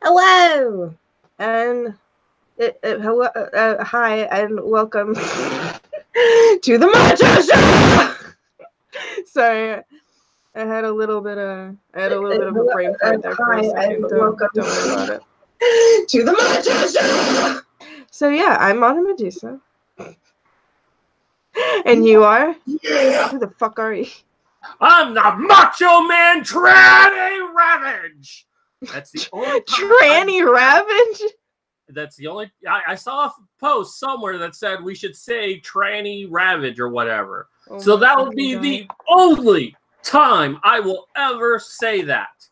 Hello, and hello, hi, and welcome to the Macho Show. Sorry, I had a little bit of a brain fart there for a second. Don't worry about it. To the Macho Show. So yeah, I'm Medusa, and you are? Yeah. Who the fuck are you? I'm the Macho Man Tranny Ravage. That's the only Tranny Ravage? That's the only. I saw a post somewhere that said we should say Tranny Ravage or whatever. Oh, so that would be the only time I will ever say that.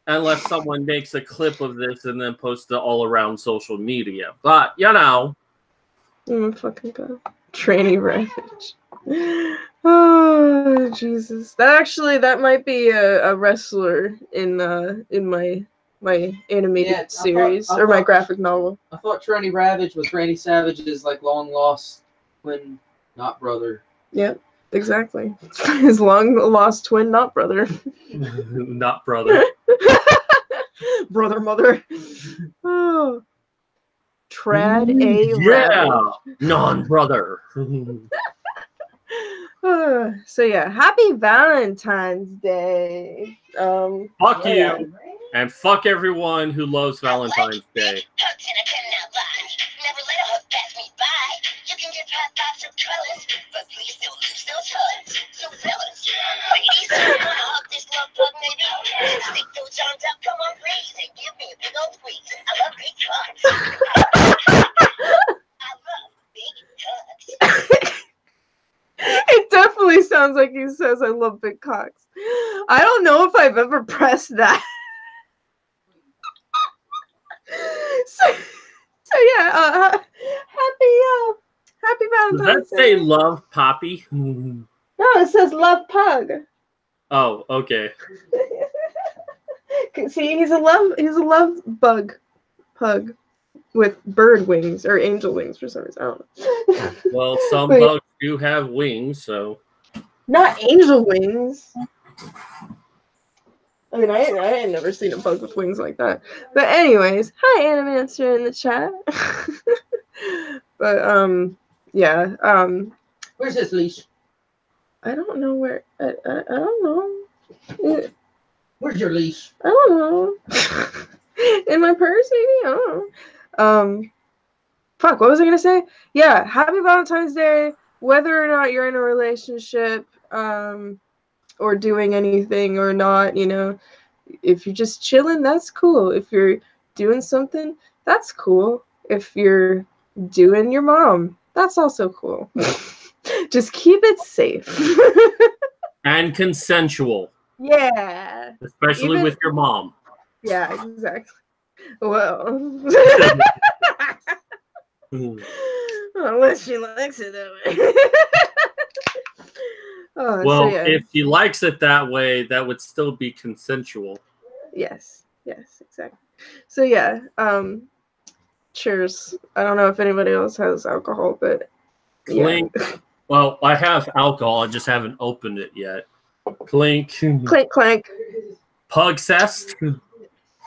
Unless someone makes a clip of this and then posts it all around social media. But, you know. Oh my fucking god. Tranny Ravage. Oh, Jesus. That might be a wrestler in my animated series or my graphic novel. I thought Tranny Ravage was Randy Savage's like long lost twin, not brother. Yep, exactly. His long lost twin, not brother. Not brother. Brother, mother. Oh. Trad A Ravage. Non-brother. So yeah, happy Valentine's Day. Fuck you. And fuck everyone who loves Valentine's Day. It definitely sounds like he says I love big cocks. I don't know if I've ever pressed that. so yeah, happy Valentine's Day. Does that say love Poppy? No, it says love pug. Oh, okay. See, he's a love bug pug with bird wings or angel wings for some reason. I don't know. Well, some bugs do have wings, so. Not angel wings. I mean, I had never seen a bug with wings like that. But anyways, hi Animancer in the chat. But yeah. Where's his leash? I don't know where. I don't know. Where's your leash? I don't know. In my purse, maybe. I don't know. Fuck. What was I gonna say? Yeah. Happy Valentine's Day. Whether or not you're in a relationship, or doing anything or not, you know, if you're just chilling, that's cool. If you're doing something, that's cool. If you're doing your mom, that's also cool. Just keep it safe. And consensual. Yeah. Especially with your mom. Yeah, exactly. Well. Unless she likes it that way. Well, so, yeah. If she likes it that way, that would still be consensual. Yes, exactly. So yeah, cheers. I don't know if anybody else has alcohol, but clink. Yeah. Well, I have alcohol, I just haven't opened it yet. Clink. Clink, clank. Pugcest.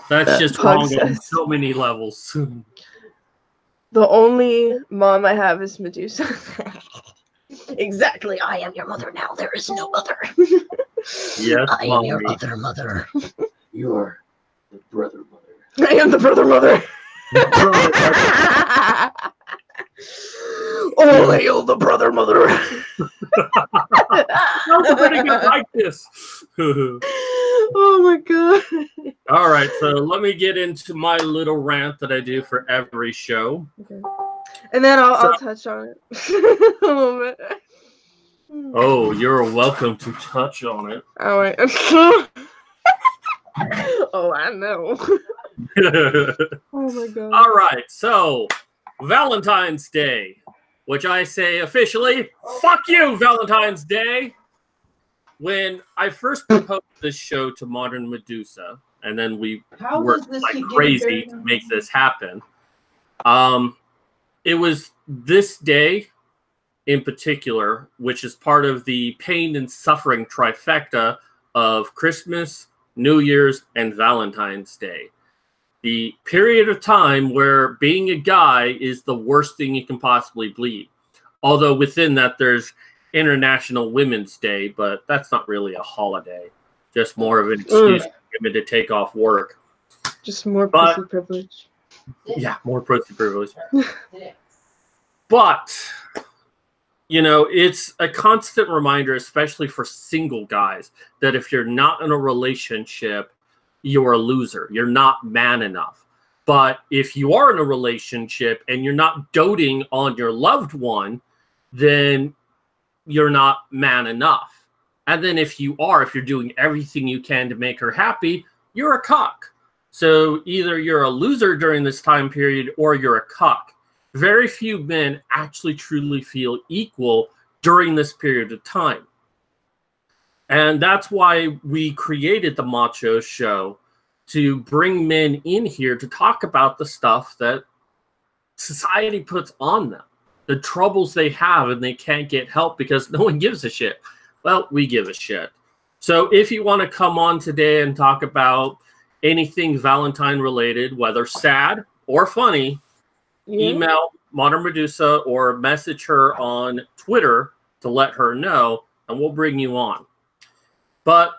That's just wrong on so many levels. The only mom I have is Medusa. Exactly. I am your mother now. There is no other. Yes, I am your other mother. You're the brother mother. I am the brother mother. Oh, hail the brother mother. We're pretty good like this. Oh my god. All right, so let me get into my little rant that I do for every show. Okay. And then I'll touch on it a little bit. Oh, you're welcome to touch on it. All right. Oh, I know. Oh my god. All right, so Valentine's Day, which I say officially, fuck you, Valentine's Day. When I first proposed this show to Modern Medusa, and then we worked like crazy to make this happen, it was this day in particular, which is part of the pain and suffering trifecta of Christmas, New Year's, and Valentine's Day. the period of time where being a guy is the worst thing you can possibly be. Although within that, there's International Women's Day, but that's not really a holiday. Just more of an excuse for women to take off work. Just more pussy privilege. Yeah, more pussy privilege. But, you know, it's a constant reminder, especially for single guys, that if you're not in a relationship, you're a loser. You're not man enough. But if you are in a relationship and you're not doting on your loved one, then you're not man enough. And then if you're doing everything you can to make her happy, you're a cuck. So either you're a loser during this time period or you're a cuck. Very few men actually truly feel equal during this period of time. And that's why we created the Macho Show, to bring men in here to talk about the stuff that society puts on them, the troubles they have, and they can't get help because no one gives a shit. Well, we give a shit. So if you want to come on today and talk about anything Valentine related, whether sad or funny, email Modern Medusa or message her on Twitter to let her know, and we'll bring you on. But,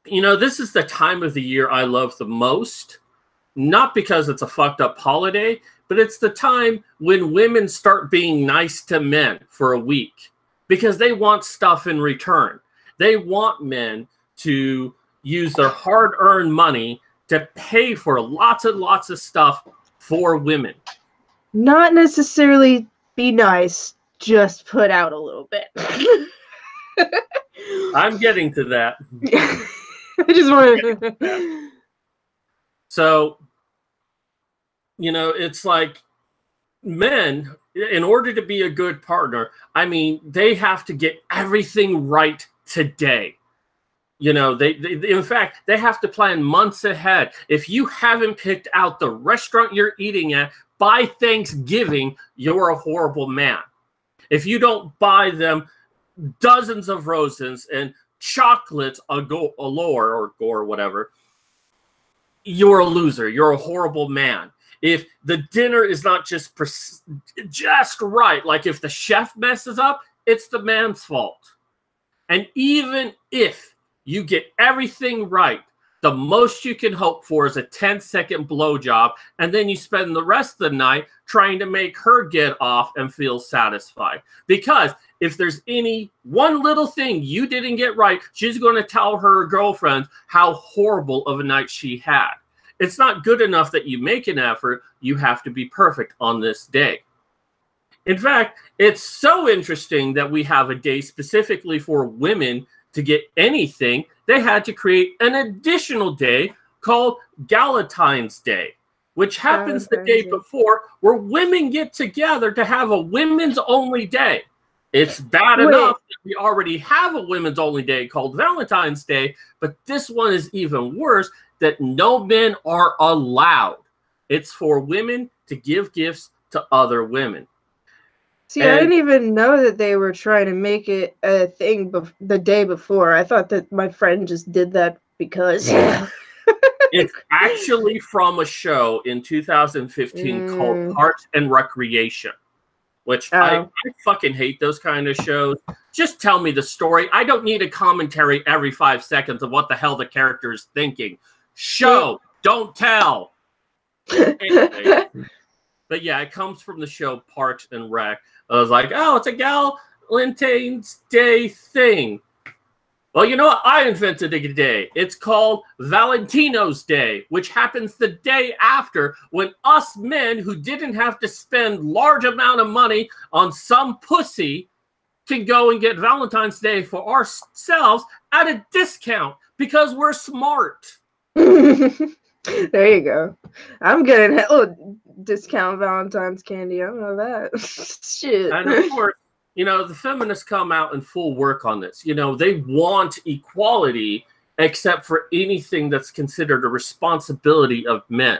you know, this is the time of the year I love the most, not because it's a fucked up holiday, but it's the time when women start being nice to men for a week because they want stuff in return. They want men to use their hard-earned money to pay for lots and lots of stuff for women. Not necessarily be nice, just put out a little bit. I'm getting to that. I just wanted to... So, you know, it's like men, in order to be a good partner, I mean, they have to get everything right today. You know, they in fact, they have to plan months ahead. If you haven't picked out the restaurant you're eating at by Thanksgiving, you're a horrible man. If you don't buy them dozens of roses and chocolates galore or whatever, you're a loser. You're a horrible man. If the dinner is not just right, like if the chef messes up, it's the man's fault. And even if you get everything right, the most you can hope for is a 10-second blowjob, and then you spend the rest of the night trying to make her get off and feel satisfied. Because if there's any one little thing you didn't get right, she's going to tell her girlfriend how horrible of a night she had. It's not good enough that you make an effort. You have to be perfect on this day. In fact, it's so interesting that we have a day specifically for women to get anything. They had to create an additional day called Valentine's Day, which happens the day before, where women get together to have a women's only day. It's bad enough that we already have a women's only day called Valentine's Day, but this one is even worse, that no men are allowed. It's for women to give gifts to other women. See, I didn't even know that they were trying to make it a thing the day before. I thought that my friend just did that because... It's actually from a show in 2015 called Parks and Recreation, which I fucking hate those kind of shows. Just tell me the story. I don't need a commentary every 5 seconds of what the hell the character is thinking. Show, don't tell. Anyway. But yeah, it comes from the show Parks and Rec. I was like, oh, it's a Valentine's Day thing. Well, you know what? I invented a day. It's called Valentino's Day, which happens the day after, when us men who didn't have to spend large amount of money on some pussy can go and get Valentine's Day for ourselves at a discount because we're smart. There you go. I'm getting discount Valentine's candy. I don't know that. Shit. And of course, you know, the feminists come out in full work on this. You know, they want equality, except for anything that's considered a responsibility of men.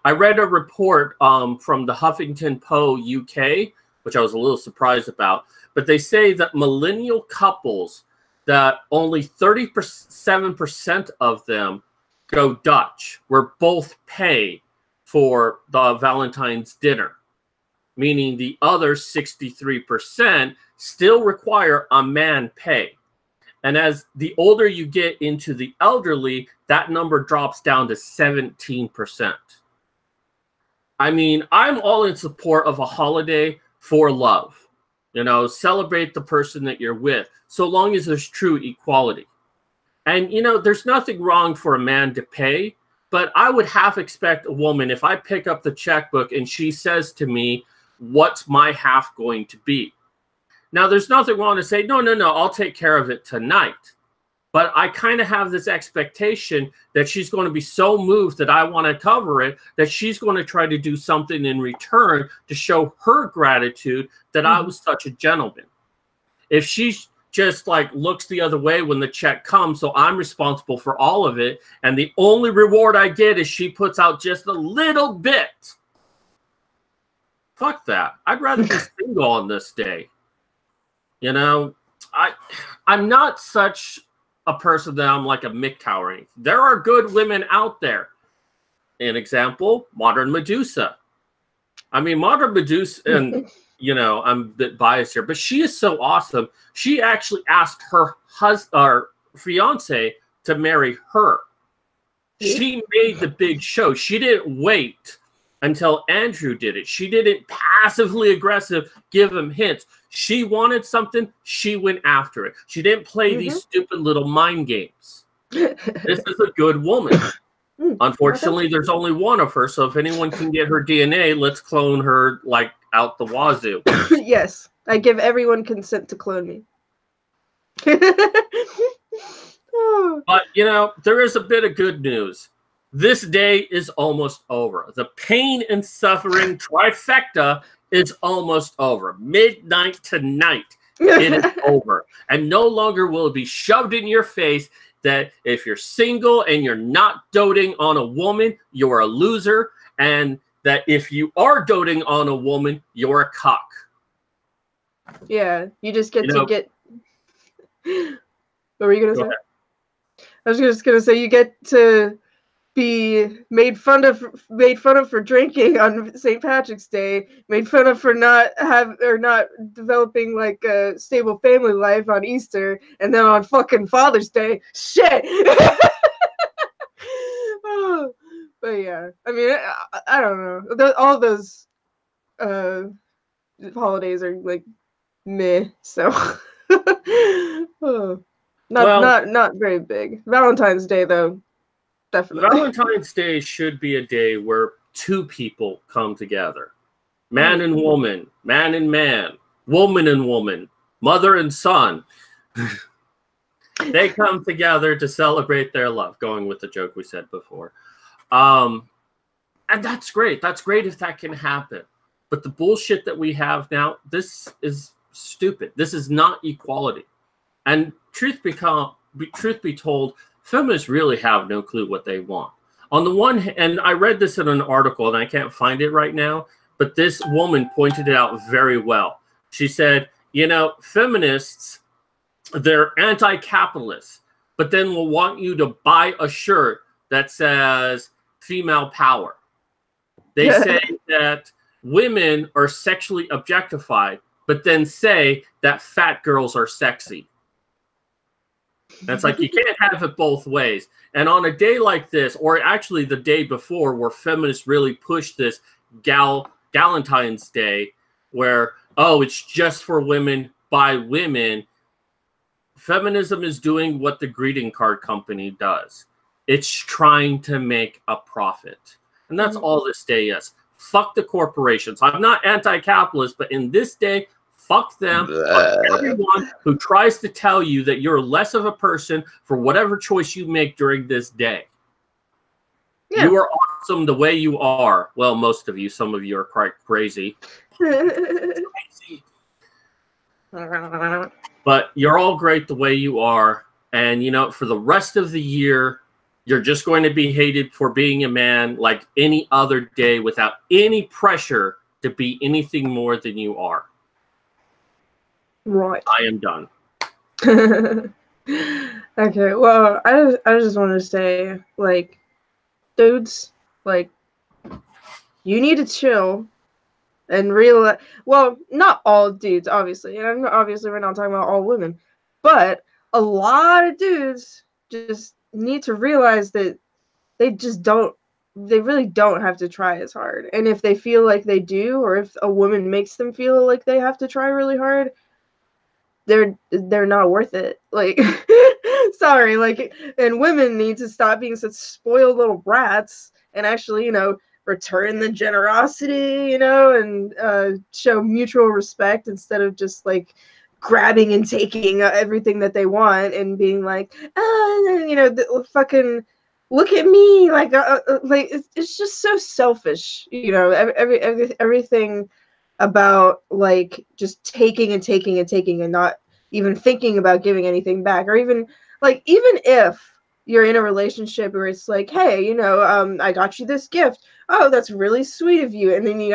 I read a report from the Huffington Post UK, which I was a little surprised about, but they say that millennial couples, that only 37% of them go Dutch, where both pay for the Valentine's dinner, meaning the other 63% still require a man pay. And as the older you get into the elderly, that number drops down to 17%. I mean, I'm all in support of a holiday for love. You know, celebrate the person that you're with, so long as there's true equality. And, you know, there's nothing wrong for a man to pay, but I would half expect a woman, if I pick up the checkbook and she says to me, what's my half going to be? Now, there's nothing wrong to say, no, I'll take care of it tonight. But I kind of have this expectation that she's going to be so moved that I want to cover it, that she's going to try to do something in return to show her gratitude that I was such a gentleman. If she just like looks the other way when the check comes, so I'm responsible for all of it, and the only reward I get is she puts out just a little bit. Fuck that. I'd rather be single on this day. You know, I'm not such a person that I'm like a MGTOW or anything. There are good women out there. An example, modern Medusa. I mean, modern Medusa, and you know, I'm a bit biased here, but she is so awesome. She actually asked her husband or fiance to marry her. She made the big show. She didn't wait until Andrew did it. She didn't passively aggressive give him hints. She wanted something, she went after it. She didn't play these stupid little mind games. This is a good woman. Unfortunately, there's only one of her, so if anyone can get her DNA, let's clone her like out the wazoo. Yes, I give everyone consent to clone me. But, you know, there is a bit of good news. This day is almost over. The pain and suffering trifecta is almost over. Midnight tonight, it is over. And no longer will it be shoved in your face that if you're single and you're not doting on a woman, you're a loser. And that if you are doting on a woman, you're a cock. Yeah, you just get to get... What were you going to say? I was just going to say you get to be made fun of for drinking on St. Patrick's Day, made fun of for not developing like a stable family life on Easter, and then on fucking Father's Day. Shit. Oh, but yeah, I mean, I don't know. All those holidays are like meh. So not very big. Valentine's Day though. Definitely. Valentine's Day should be a day where two people come together. Man and woman, man and man, woman and woman, mother and son. They come together to celebrate their love, going with the joke we said before. And that's great. That's great if that can happen. But the bullshit that we have now, this is stupid. This is not equality. And truth be told, feminists really have no clue what they want. On the one hand, and I read this in an article, and I can't find it right now, but this woman pointed it out very well. She said, you know, feminists, they're anti-capitalist, but then will want you to buy a shirt that says female power. They say that women are sexually objectified, but then say that fat girls are sexy. That's like, you can't have it both ways. And on a day like this, or actually the day before, where feminists really push this Valentine's Day, where, oh, it's just for women by women, feminism is doing what the greeting card company does. It's trying to make a profit. And that's all this day is. Fuck the corporations. I'm not anti-capitalist, but in this day, fuck them. Fuck everyone who tries to tell you that you're less of a person for whatever choice you make during this day. Yeah. You are awesome the way you are. Well, most of you. Some of you are quite crazy. But you're all great the way you are. And, you know, for the rest of the year, you're just going to be hated for being a man like any other day without any pressure to be anything more than you are. Right. I am done. Okay, well, I just want to say, like, dudes, like, you need to chill and realize. Well, not all dudes, obviously, and obviously we're not talking about all women, but a lot of dudes just need to realize that they just don't. They really don't have to try as hard. And if they feel like they do, or if a woman makes them feel like they have to try really hard, they're not worth it. Like, sorry, like, and women need to stop being such spoiled little brats and actually, you know, return the generosity, you know, and show mutual respect instead of just like grabbing and taking everything that they want and being like, you know, fucking look at me, like it's just so selfish, you know. Everything about like just taking and taking and taking and not even thinking about giving anything back, or even like, even if you're in a relationship where it's like, hey, you know, I got you this gift, oh, that's really sweet of you, and then you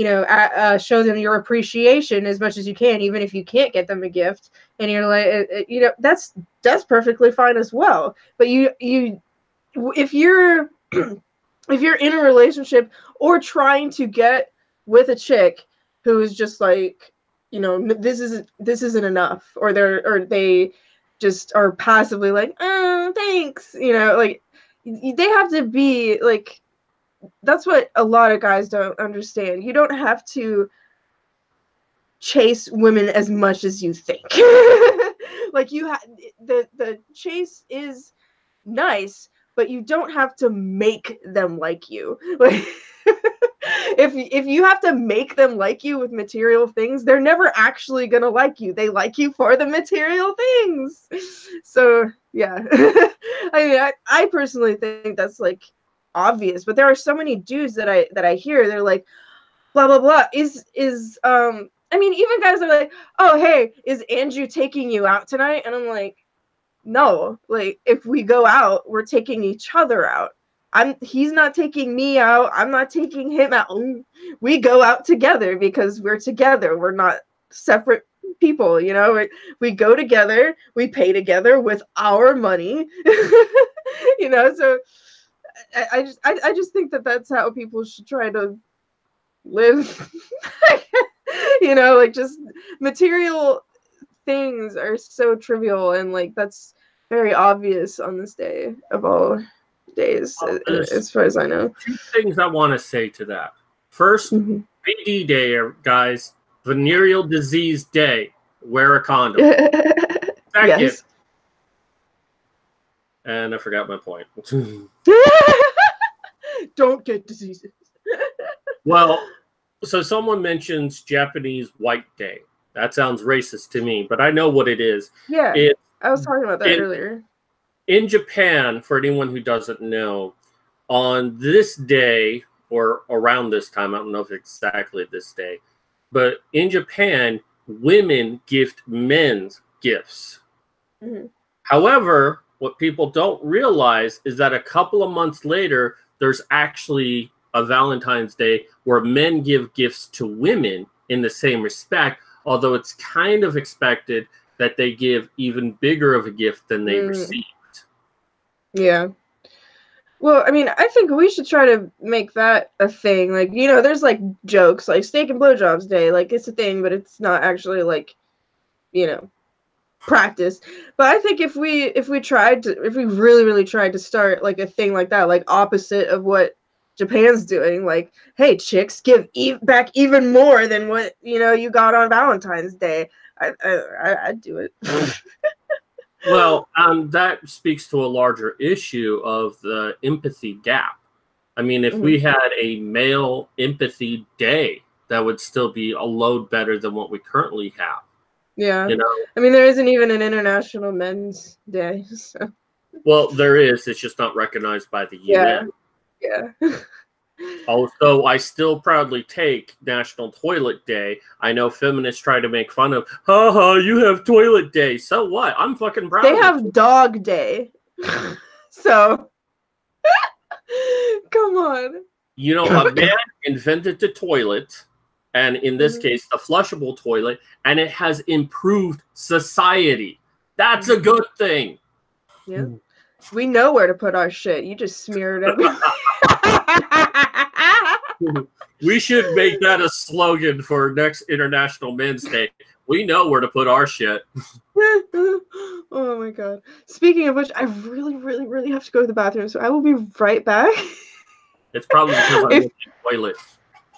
know, show them your appreciation as much as you can, even if you can't get them a gift, and you're like, you know, that's perfectly fine as well. But if you're if you're in a relationship or trying to get with a chick who is just like, you know, this isn't enough, or they just are passively like, oh, thanks, you know, like, they have to be like, that's what a lot of guys don't understand. You don't have to chase women as much as you think. Like, the chase is nice, but you don't have to make them like you. Like, if you have to make them like you with material things, they're never actually gonna like you. They like you for the material things. So yeah. I mean, I personally think that's like obvious, but there are so many dudes that I hear, they're like, blah blah blah, I mean, even guys are like, oh, hey, is Andrew taking you out tonight? And I'm like, no, like, if we go out, we're taking each other out. He's not taking me out, I'm not taking him out. We go out together because we're together. We're not separate people, you know. We go together, we pay together with our money. You know, so I just think that that's how people should try to live. You know, like, just material things are so trivial, and like, that's very obvious on this day of all days, as far as I know. Two things I want to say to that. First, VD Day, guys, venereal disease day. Wear a condom. Second, yes. And I forgot my point. Don't get diseases. Well, so someone mentions Japanese White Day. That sounds racist to me, but I know what it is. Yeah, I was talking about that earlier. In Japan, for anyone who doesn't know, on this day, or around this time, I don't know if exactly this day, but in Japan, women gift men's gifts. Mm-hmm. However, what people don't realize is that a couple of months later, there's actually a Valentine's Day where men give gifts to women in the same respect, although it's kind of expected that they give even bigger of a gift than they received. Yeah. Well, I mean, I think we should try to make that a thing. Like, you know, there's like jokes like Steak and Blowjobs Day. Like, it's a thing, but it's not actually like, you know, practice. But I think if we really, really tried to start like a thing like that, like opposite of what Japan's doing, like, hey, chicks, give back even more than what, you know, you got on Valentine's Day, I'd do it. Well, that speaks to a larger issue of the empathy gap. I mean, if we had a male empathy day, that would still be a load better than what we currently have. Yeah. You know? I mean, there isn't even an International Men's Day. So. Well, there is. It's just not recognized by the UN. Yeah. Also, I still proudly take National Toilet Day. I know feminists try to make fun of, you have Toilet Day. So what? I'm fucking proud. They have Dog Day. So, come on. You know, a man invented the toilet, and in this case, the flushable toilet, and it has improved society. That's a good thing. Yeah. We know where to put our shit. You just smear it everywhere. We should make that a slogan for next International Men's Day. We know where to put our shit. Oh my god. Speaking of which, I really, really, really have to go to the bathroom, so I will be right back. It's probably because I went to the toilet.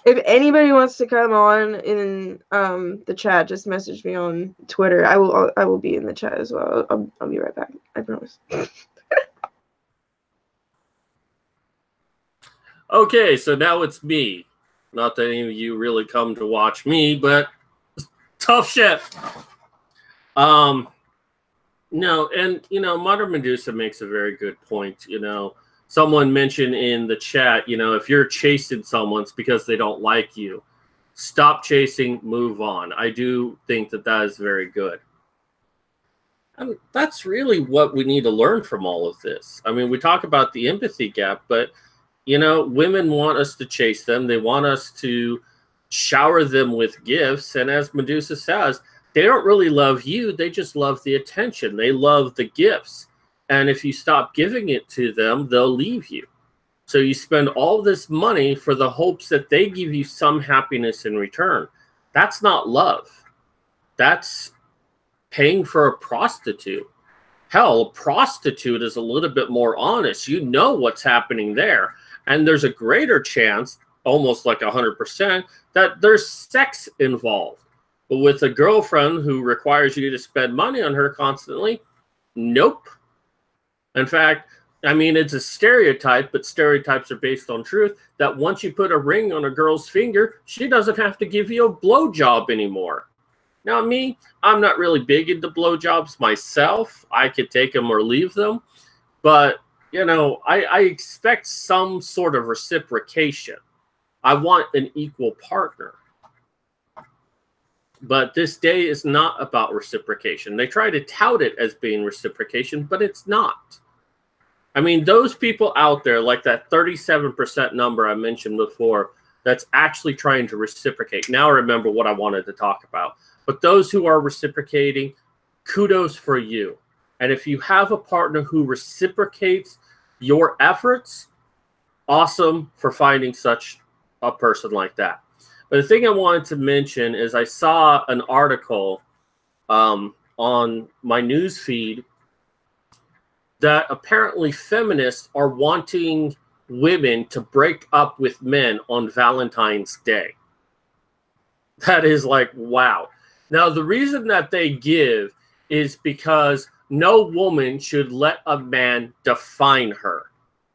If anybody wants to come on in the chat, just message me on Twitter. I will be in the chat as well. I'll be right back. I promise. Okay, so now it's me. Not that any of you really come to watch me, but tough shit. No, and Modern Medusa makes a very good point. Someone mentioned in the chat, if you're chasing someone, it's because they don't like you. Stop chasing, move on. I do think that is very good. And that's really what we need to learn from all of this. I mean, we talk about the empathy gap, but, women want us to chase them. They want us to shower them with gifts. And as Medusa says, they don't really love you. They just love the attention. They love the gifts. And if you stop giving it to them, they'll leave you. So you spend all this money for the hopes that they give you some happiness in return. That's not love. That's paying for a prostitute. Hell, a prostitute is a little bit more honest. You know what's happening there. And there's a greater chance, almost like 100%, that there's sex involved. But with a girlfriend who requires you to spend money on her constantly, nope. In fact, I mean, it's a stereotype, but stereotypes are based on truth, that once you put a ring on a girl's finger, she doesn't have to give you a blowjob anymore. Now, me, I'm not really big into blowjobs myself. I could take them or leave them. But, I expect some sort of reciprocation. I want an equal partner. But this day is not about reciprocation. They try to tout it as being reciprocation, but it's not. I mean, those people out there, like that 37% number I mentioned before, that's actually trying to reciprocate. Now I remember what I wanted to talk about. But those who are reciprocating, kudos for you. And if you have a partner who reciprocates your efforts, awesome for finding such a person like that. But the thing I wanted to mention is I saw an article on my news feed that apparently feminists are wanting women to break up with men on Valentine's Day. That is like, wow. Now, the reason that they give is because no woman should let a man define her,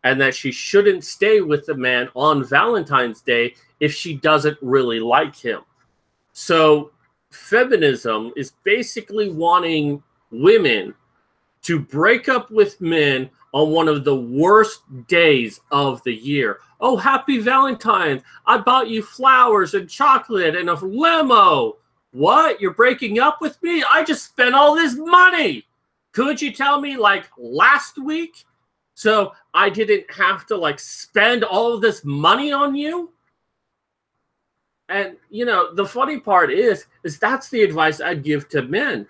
and that she shouldn't stay with the man on Valentine's Day if she doesn't really like him. So feminism is basically wanting women to break up with men on one of the worst days of the year. Oh, happy Valentine's. I bought you flowers and chocolate and a limo. What? You're breaking up with me? I just spent all this money. Could you tell me like last week? So I didn't have to like spend all of this money on you? And, the funny part is that's the advice I'd give to men.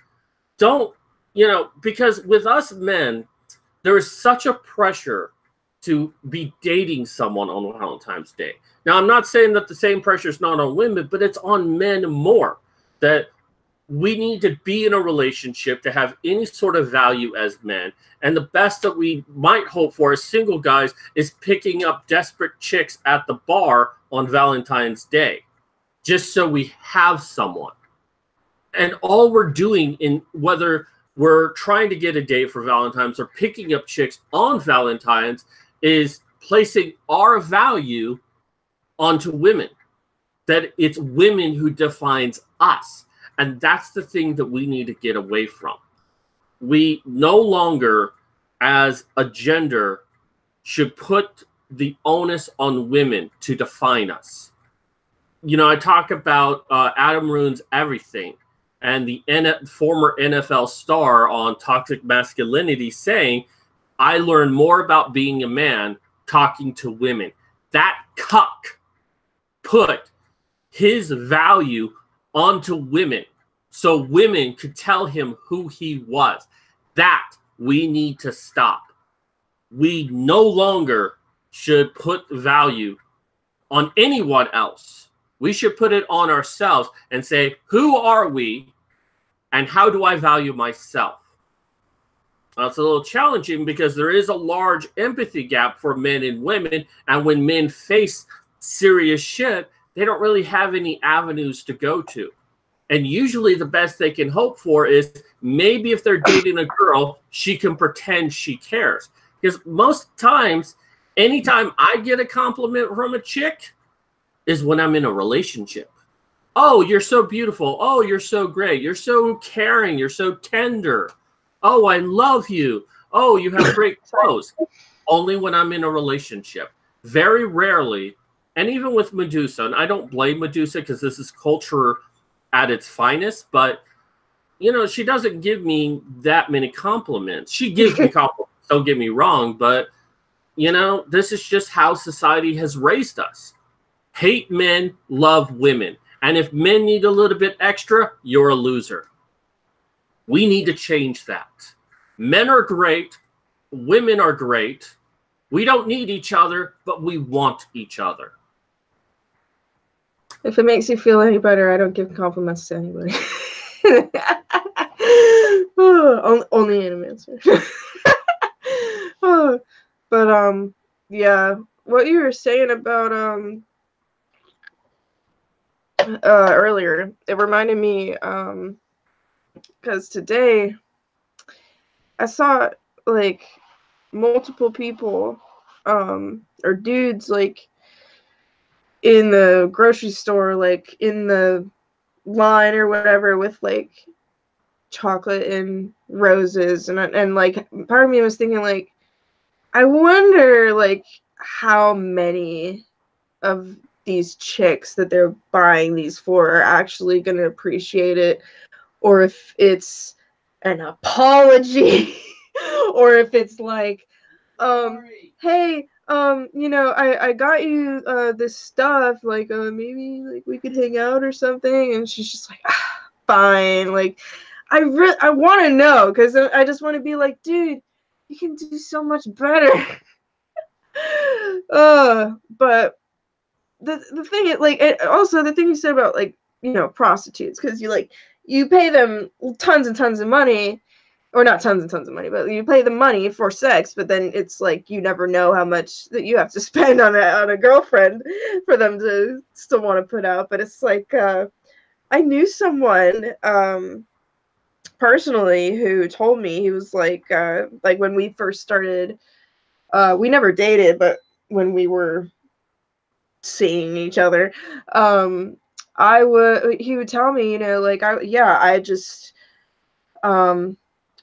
Don't, because with us men, there is such a pressure to be dating someone on Valentine's Day. Now, I'm not saying that the same pressure is not on women, but it's on men more. That we need to be in a relationship to have any sort of value as men. And the best that we might hope for as single guys is picking up desperate chicks at the bar on Valentine's Day, just so we have someone. And all we're doing, in whether we're trying to get a date for Valentine's or picking up chicks on Valentine's, is placing our value onto women. That it's women who defines us. And that's the thing that we need to get away from. We no longer, as a gender, should put the onus on women to define us. I talk about Adam Ruins Everything and the former NFL star on toxic masculinity saying, I learned more about being a man talking to women. That cuck put his value onto women so women could tell him who he was. That we need to stop. We no longer should put value on anyone else. We should put it on ourselves and say, who are we and how do I value myself? Now, it's a little challenging because there is a large empathy gap for men and women. And when men face serious shit, they don't really have any avenues to go to. And usually the best they can hope for is maybe if they're dating a girl, she can pretend she cares. Because most times, anytime I get a compliment from a chick is when I'm in a relationship. Oh, you're so beautiful. Oh, you're so great. You're so caring. You're so tender. Oh, I love you. Oh, you have great clothes. Only when I'm in a relationship. Very rarely, and even with Medusa, and I don't blame Medusa because this is culture at its finest, but, you know, she doesn't give me that many compliments. She gives me compliments, don't get me wrong, but, you know, this is just how society has raised us. Hate men, love women. And if men need a little bit extra, you're a loser. We need to change that. Men are great. Women are great. We don't need each other, but we want each other. If it makes you feel any better, I don't give compliments to anybody. Only anime answer. But yeah, what you were saying about earlier, it reminded me because today I saw like multiple people or dudes like in the grocery store, like in the line or whatever, with like chocolate and roses, and like part of me was thinking like, I wonder like how many of these chicks that they're buying these for are actually going to appreciate it, or if it's an apology or if it's like, hey, you know, I got you this stuff, like maybe like we could hang out or something, and she's just like, fine. Like I want to know, because I just want to be like, dude, you can do so much better. But the thing is, like, also the thing you said about, like, you know, prostitutes, because you pay them tons and tons of money, or not tons and tons of money, but you pay them money for sex, but then it's like you never know how much that you have to spend on a girlfriend for them to still want to put out. But it's like I knew someone personally who told me, he was like when we first started, we never dated, but when we were seeing each other, he would tell me, you know, like, I just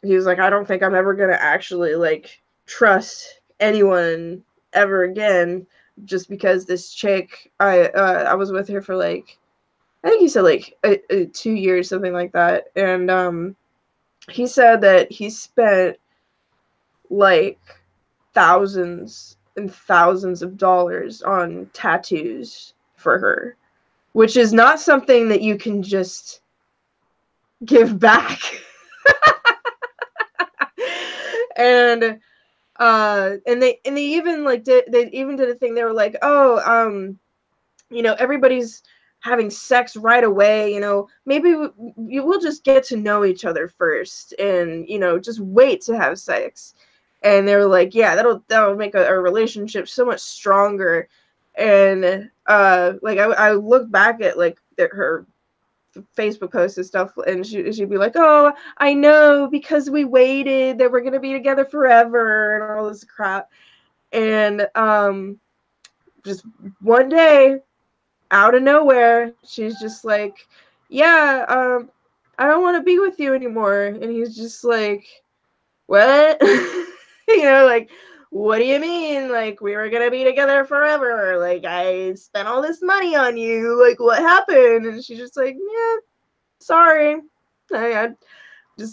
he was like, I don't think I'm ever gonna actually like trust anyone ever again, just because this chick, I was with her for like, I think he said like 2 years, something like that, and he said that he spent like thousands and thousands of dollars on tattoos for her, which is not something that you can just give back. and they even like did a thing. They were like, oh, you know, everybody's having sex right away, you know, maybe you will just get to know each other first, and, you know, just wait to have sex. And they were like, yeah, that'll make a relationship so much stronger. And like I look back at like her Facebook posts and stuff, and she'd be like, oh, I know, because we waited that we're gonna be together forever and all this crap. And just one day, out of nowhere, she's just like, yeah, I don't want to be with you anymore. And he's just like, what? You know, like, what do you mean? Like, we were gonna be together forever. Like, I spent all this money on you. Like, what happened? And she's just like, yeah, sorry. She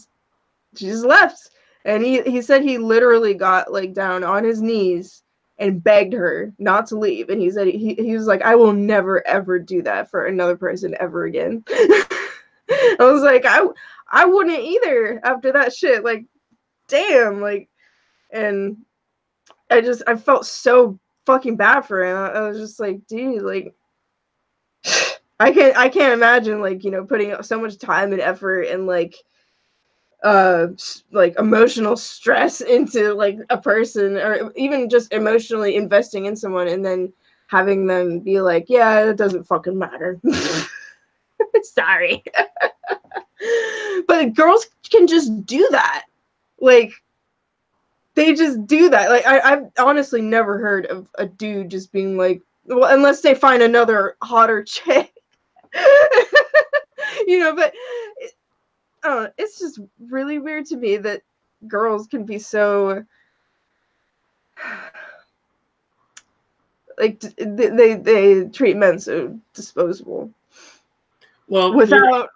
just left. And he said he literally got like down on his knees and begged her not to leave. And he said he was like, I will never ever do that for another person ever again. I was like, I wouldn't either after that shit. Like, damn. Like, and I felt so fucking bad for him. I was just like, dude, like, I can't imagine, like, you know, putting so much time and effort and like emotional stress into like a person, or even just emotionally investing in someone, and then having them be like, yeah, it doesn't fucking matter. Sorry. But girls can just do that. Like, they just do that. Like, I've honestly never heard of a dude just being like, well, unless they find another hotter chick. You know, but it's just really weird to me that girls can be so like they treat men so disposable. Well, without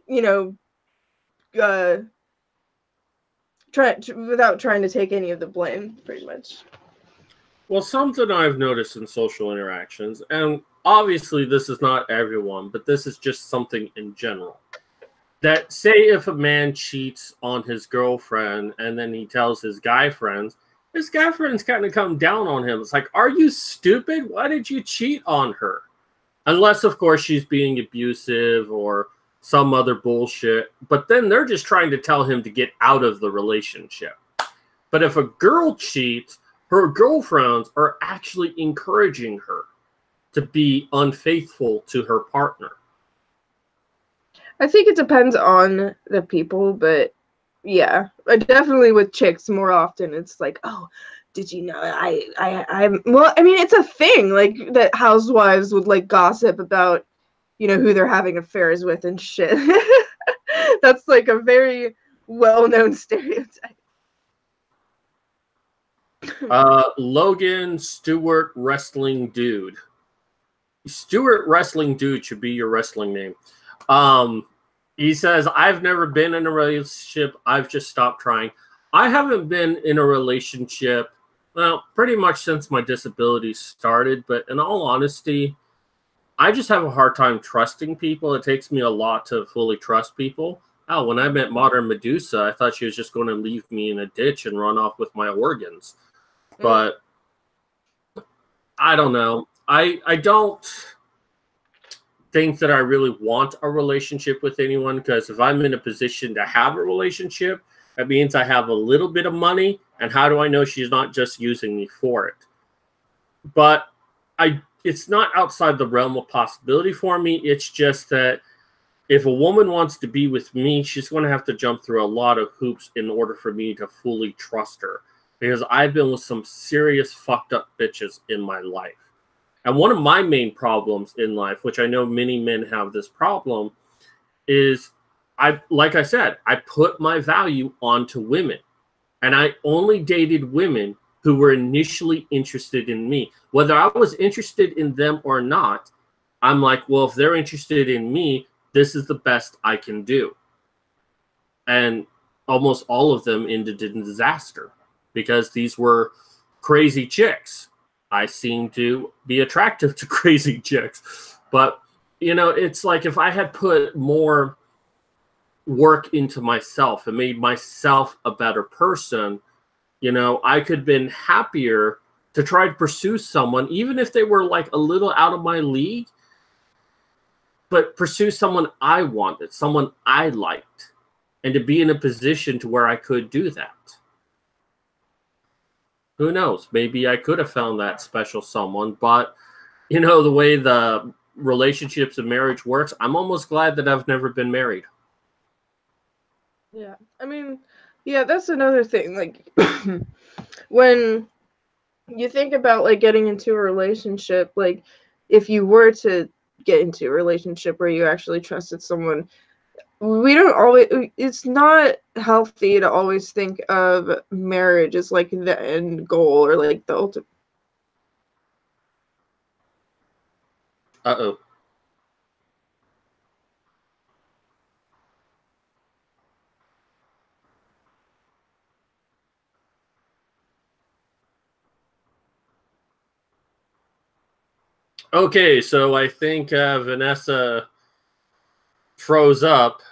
you know without trying to take any of the blame, pretty much. Well, something I've noticed in social interactions, and obviously this is not everyone, but this is just something in general. That say if a man cheats on his girlfriend and then he tells his guy friends kind of come down on him. It's like, are you stupid? Why did you cheat on her? Unless, of course, she's being abusive or some other bullshit. But then they're just trying to tell him to get out of the relationship. But if a girl cheats, her girlfriends are actually encouraging her to be unfaithful to her partner. I think it depends on the people, but yeah, definitely with chicks more often. It's like, oh, did you know well, I mean, it's a thing, like, that housewives would like gossip about, you know, who they're having affairs with and shit. That's like a very well-known stereotype. Logan Stewart Wrestling Dude. Stewart Wrestling Dude should be your wrestling name. He says, I've never been in a relationship. I've just stopped trying. I haven't been in a relationship, well, pretty much since my disability started. But in all honesty, I just have a hard time trusting people. It takes me a lot to fully trust people. Oh, when I met Modern Medusa, I thought she was just going to leave me in a ditch and run off with my organs. But I don't know. I don't think that I really want a relationship with anyone, because if I'm in a position to have a relationship, that means I have a little bit of money, and how do I know she's not just using me for it? But it's not outside the realm of possibility for me. It's just that if a woman wants to be with me, she's going to have to jump through a lot of hoops in order for me to fully trust her, because I've been with some serious fucked up bitches in my life. And one of my main problems in life, which I know many men have this problem, is like I said, I put my value onto women. And I only dated women who were initially interested in me. Whether I was interested in them or not, I'm like, well, if they're interested in me, this is the best I can do. And almost all of them ended in disaster, because these were crazy chicks. I seem to be attractive to crazy chicks. But, you know, it's like if I had put more work into myself and made myself a better person, you know, I could have been happier to try to pursue someone, even if they were like a little out of my league, but pursue someone I wanted, someone I liked, and to be in a position to where I could do that. Who knows? Maybe I could have found that special someone, but, you know, the way the relationships and marriage works, I'm almost glad that I've never been married. Yeah, I mean, yeah, that's another thing. Like, when you think about like getting into a relationship, like if you were to get into a relationship where you actually trusted someone, we don't always, it's not healthy to always think of marriage as like the end goal or like the ultimate. Uh-oh. Okay, so I think Vanessa froze up,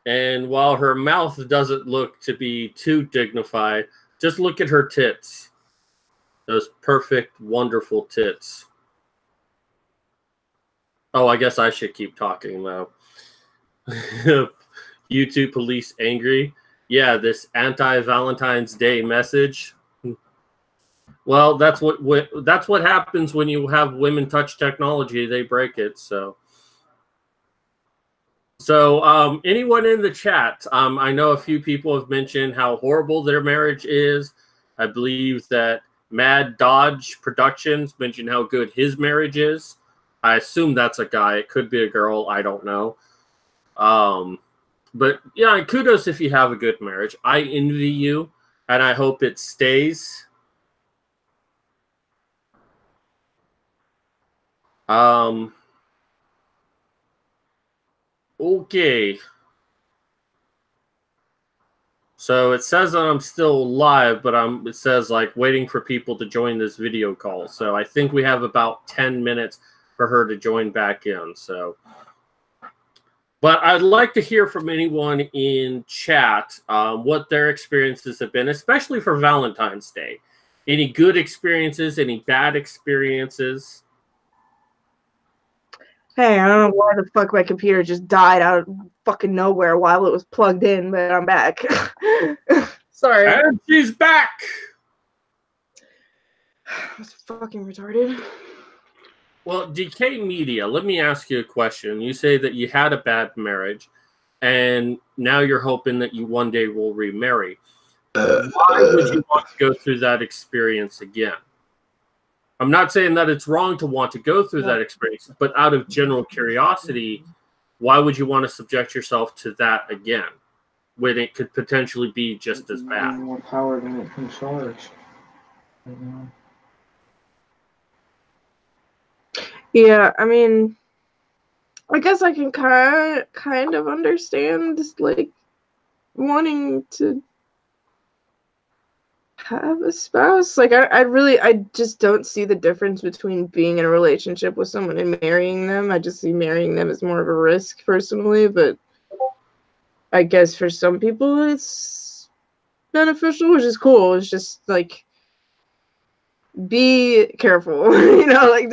and while her mouth doesn't look to be too dignified, just look at her tits. Those perfect, wonderful tits. Oh, I guess I should keep talking now. YouTube police angry. Yeah, this anti-Valentine's Day message. Well, that's what happens when you have women touch technology. They break it. So anyone in the chat? I know a few people have mentioned how horrible their marriage is. I believe that Mad Dodge Productions mentioned how good his marriage is. I assume that's a guy. It could be a girl. I don't know. But yeah, kudos if you have a good marriage. I envy you, and I hope it stays. Okay. So it says that I'm still live, but it says like waiting for people to join this video call. So I think we have about 10 minutes for her to join back in. So, but I'd like to hear from anyone in chat what their experiences have been, especially for Valentine's Day. Any good experiences, any bad experiences? Hey, I don't know why the fuck my computer just died out of fucking nowhere while it was plugged in, but I'm back. Sorry. And she's back! That's fucking retarded. Well, DK Media, let me ask you a question. You say that you had a bad marriage, and now you're hoping that you one day will remarry. Why would you want to go through that experience again? I'm not saying that it's wrong to want to go through that experience, but out of general curiosity, why would you want to subject yourself to that again when it could potentially be just as bad? More power than it can charge. Right now. Yeah, I mean, I guess I can kind of understand just like wanting to have a spouse. Like I just don't see the difference between being in a relationship with someone and marrying them. I just see marrying them as more of a risk personally, but I guess for some people it's beneficial, which is cool. It's just like be careful, you know, like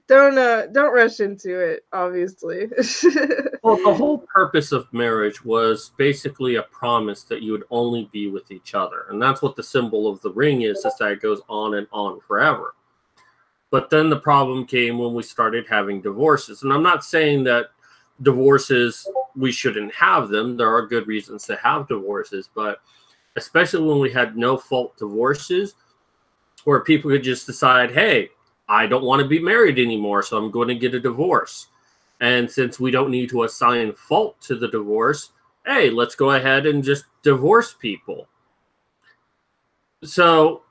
don't rush into it, obviously. Well, the whole purpose of marriage was basically a promise that you would only be with each other. And that's what the symbol of the ring is that it goes on and on forever. But then the problem came when we started having divorces. And I'm not saying that divorces, we shouldn't have them. There are good reasons to have divorces. But especially when we had no-fault divorces, where people could just decide, hey, I don't want to be married anymore, so I'm going to get a divorce. And since we don't need to assign fault to the divorce, hey, let's go ahead and just divorce people. So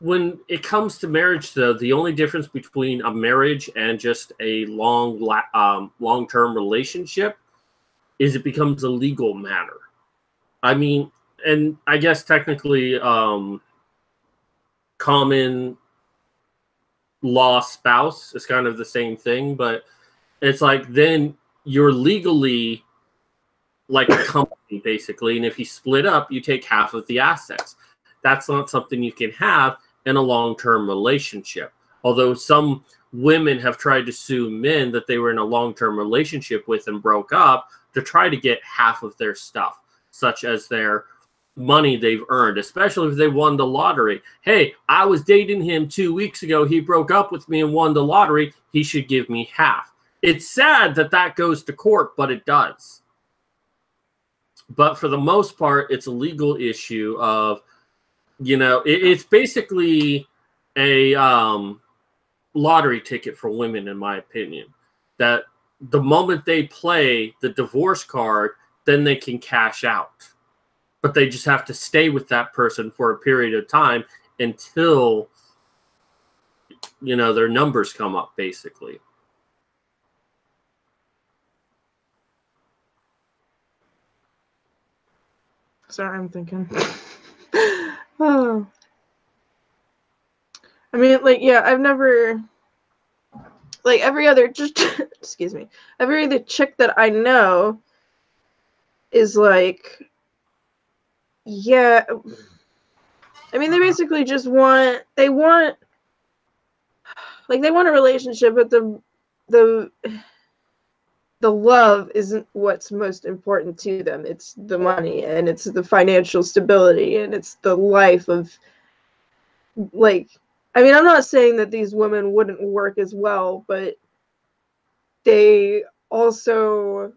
when it comes to marriage, though, the only difference between a marriage and just a long-term relationship is it becomes a legal matter. I mean, and I guess technically common law spouse is kind of the same thing, but it's like then you're legally like a company, basically. And if you split up, you take half of the assets. That's not something you can have in a long-term relationship. Although some women have tried to sue men that they were in a long-term relationship with and broke up to try to get half of their stuff, such as their money they've earned, especially if they won the lottery. Hey, I was dating him 2 weeks ago. He broke up with me and won the lottery. He should give me half. It's sad that that goes to court, but it does. But for the most part, it's a legal issue of, you know, it's basically a lottery ticket for women, in my opinion. That the moment they play the divorce card, then they can cash out. But they just have to stay with that person for a period of time until, you know, their numbers come up, basically. Sorry, I'm thinking. Oh. I mean, like, yeah, I've never, like, every other, just, excuse me, every other chick that I know is like, yeah, I mean, they basically just want like they want a relationship, but the love isn't what's most important to them. It's the money, and it's the financial stability, and it's the life of, like, I mean, I'm not saying that these women wouldn't work as well, but they also,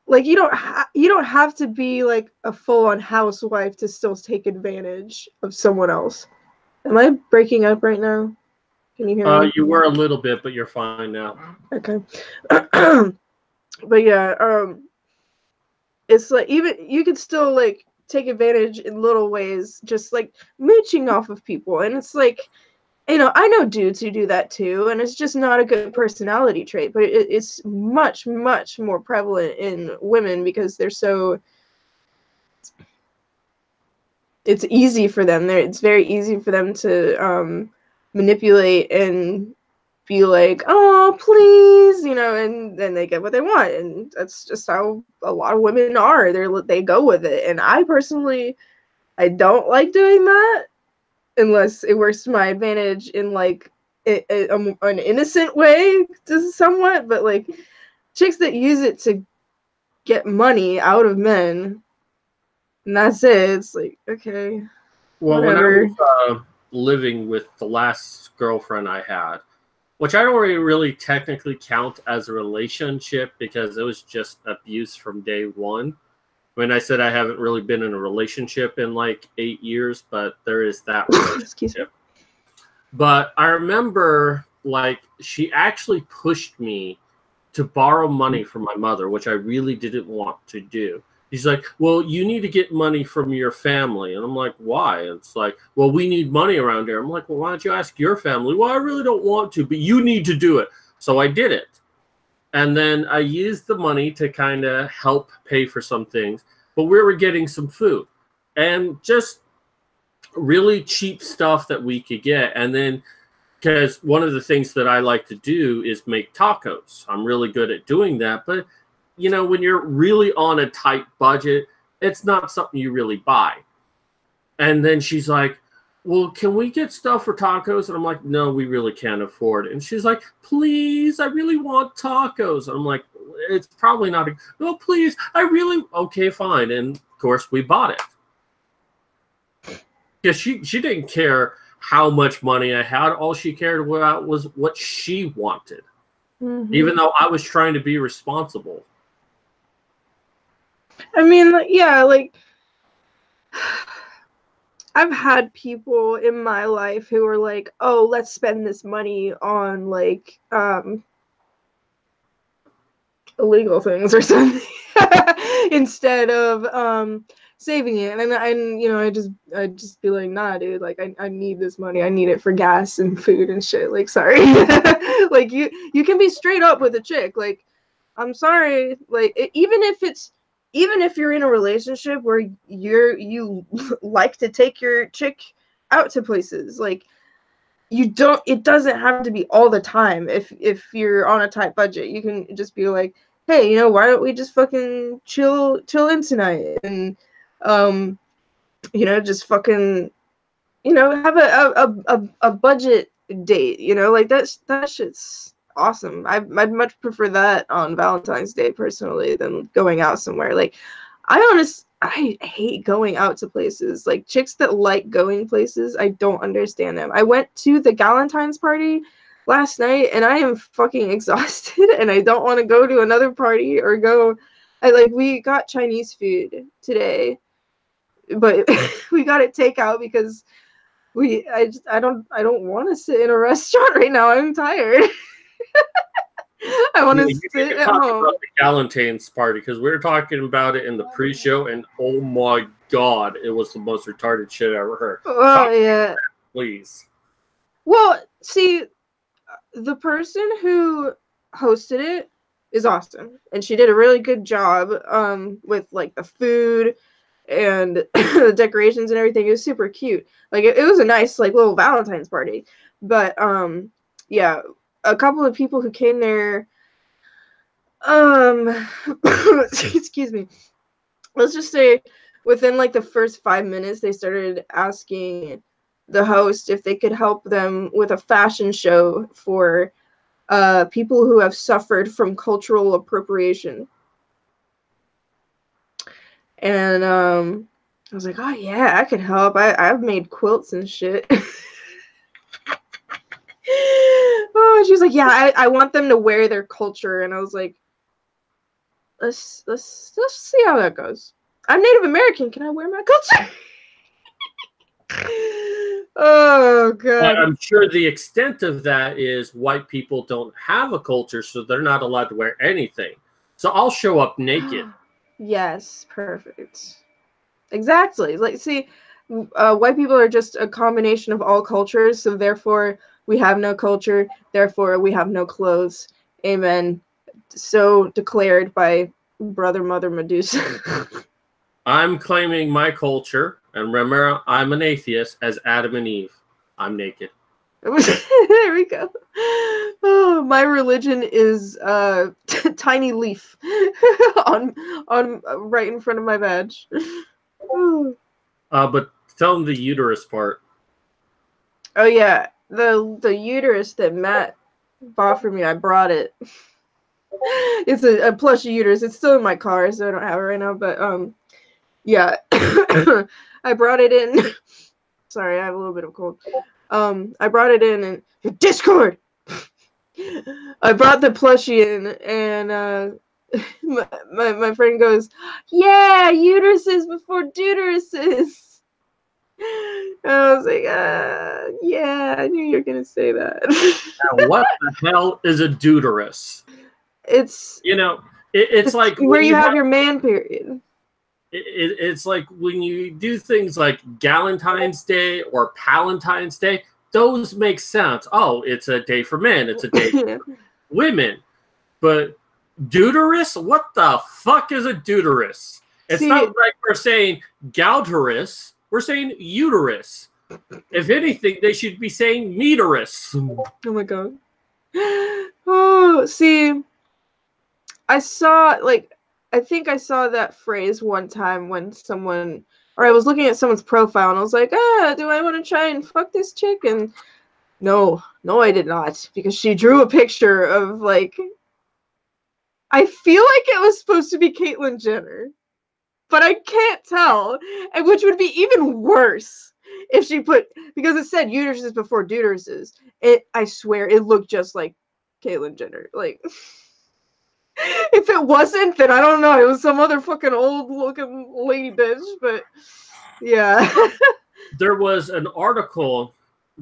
like, you don't have to be like a full-on housewife to still take advantage of someone else. Am I breaking up right now? Can you hear me? You were a little bit, but you're fine now. Okay. But yeah, it's like, even you could still like take advantage in little ways, just like mooching off of people, and it's like, you know, I know dudes who do that too, and it's just not a good personality trait, but it's much, much more prevalent in women because they're so, it's easy for them. It's very easy for them to manipulate and be like, oh, please, you know, and then they get what they want. And that's just how a lot of women are. They go with it. And I personally, I don't like doing that unless it works to my advantage in like an innocent way, just somewhat. But like chicks that use it to get money out of men, and that's it. It's like, okay, Well, whatever. when I was living with the last girlfriend I had, which I don't really technically count as a relationship because it was just abuse from day one. When I said I haven't really been in a relationship in like 8 years, but there is that relationship. But I remember, like, she actually pushed me to borrow money from my mother, which I really didn't want to do. He's like, well, you need to get money from your family. And I'm like, why? And it's like, well, we need money around here. I'm like, well, why don't you ask your family? Well, I really don't want to, but you need to do it. So I did it. And then I used the money to kind of help pay for some things. But we were getting some food and just really cheap stuff that we could get. And then, because one of the things that I like to do is make tacos. I'm really good at doing that. But you know, when you're really on a tight budget, it's not something you really buy. And then she's like, well, can we get stuff for tacos? And I'm like, no, we really can't afford it. And she's like, please, I really want tacos. And I'm like, it's probably not. No, please, okay, fine. And of course, we bought it. Because she didn't care how much money I had. All she cared about was what she wanted. Mm-hmm. Even though I was trying to be responsible. I mean, yeah, like, I've had people in my life who are like, oh, let's spend this money on, like, illegal things or something instead of saving it. And you know, I just be like, nah, dude, like, I need this money. I need it for gas and food and shit. Like, sorry. Like, you can be straight up with a chick. Like, I'm sorry. Like, even if you're in a relationship where you like to take your chick out to places, like, it doesn't have to be all the time. If you're on a tight budget, you can just be like, hey, you know, why don't we just fucking chill in tonight, and you know, just fucking, you know, have a budget date, you know, like that shit's awesome. I'd much prefer that on Valentine's Day personally than going out somewhere. Like, I hate going out to places. Like, chicks that like going places, I don't understand them. I went to the Galentine's party last night and I am fucking exhausted and I don't want to go to another party or go. We got Chinese food today, but we got it takeout because I don't want to sit in a restaurant right now. I'm tired. I want to sit at home. About the Valentine's party, because we were talking about it in the pre-show, and oh my god, it was the most retarded shit I ever heard. Oh yeah, please. Well, see, the person who hosted it is awesome, and she did a really good job with like the food and the decorations and everything. It was super cute. Like, it was a nice, like, little Valentine's party. But yeah, a couple of people who came there, excuse me, let's just say within like the first 5 minutes they started asking the host if they could help them with a fashion show for people who have suffered from cultural appropriation. And I was like, oh yeah, I could help. I've made quilts and shit. Oh, she was like, yeah, I want them to wear their culture. And I was like, let's see how that goes. I'm Native American. Can I wear my culture? Oh god. But I'm sure the extent of that is white people don't have a culture, so they're not allowed to wear anything. So I'll show up naked. Yes, perfect. Exactly. Like, see, white people are just a combination of all cultures, so therefore we have no culture, therefore we have no clothes. Amen. So declared by Brother Mother Medusa. I'm claiming my culture, and remember, I'm an atheist, as Adam and Eve. I'm naked. There we go. Oh, my religion is tiny leaf on right in front of my badge. But tell them the uterus part. Oh yeah, the uterus that Matt bought for me. I brought it. It's a plush uterus. It's still in my car, so I don't have it right now. But yeah, I brought it in. Sorry, I have a little bit of cold. I brought it in and Discord. I brought the plushie in, and my friend goes, "Yeah, uteruses before deuteruses." And I was like, "Yeah, I knew you were gonna say that." Now, what the hell is a deuterus? It's it's like where you have your man period. It's like when you do things like Galentine's Day or Palentine's Day, those make sense. Oh, it's a day for men. It's a day for women. But deuterus? What the fuck is a deuterus? It's not like we're saying gouterus. We're saying uterus. If anything, they should be saying meterus. Oh my god. Oh, see, I think I saw that phrase one time when I was looking at someone's profile and I was like, do I want to try and fuck this chick? And no, I did not, because she drew a picture of, like, I feel like it was supposed to be Caitlyn Jenner, but I can't tell, and which would be even worse if she put, because it said uteruses before deuteruses. I swear it looked just like Caitlyn Jenner. Like, if it wasn't, then I don't know. It was some other fucking old looking lady bitch, but yeah. There was an article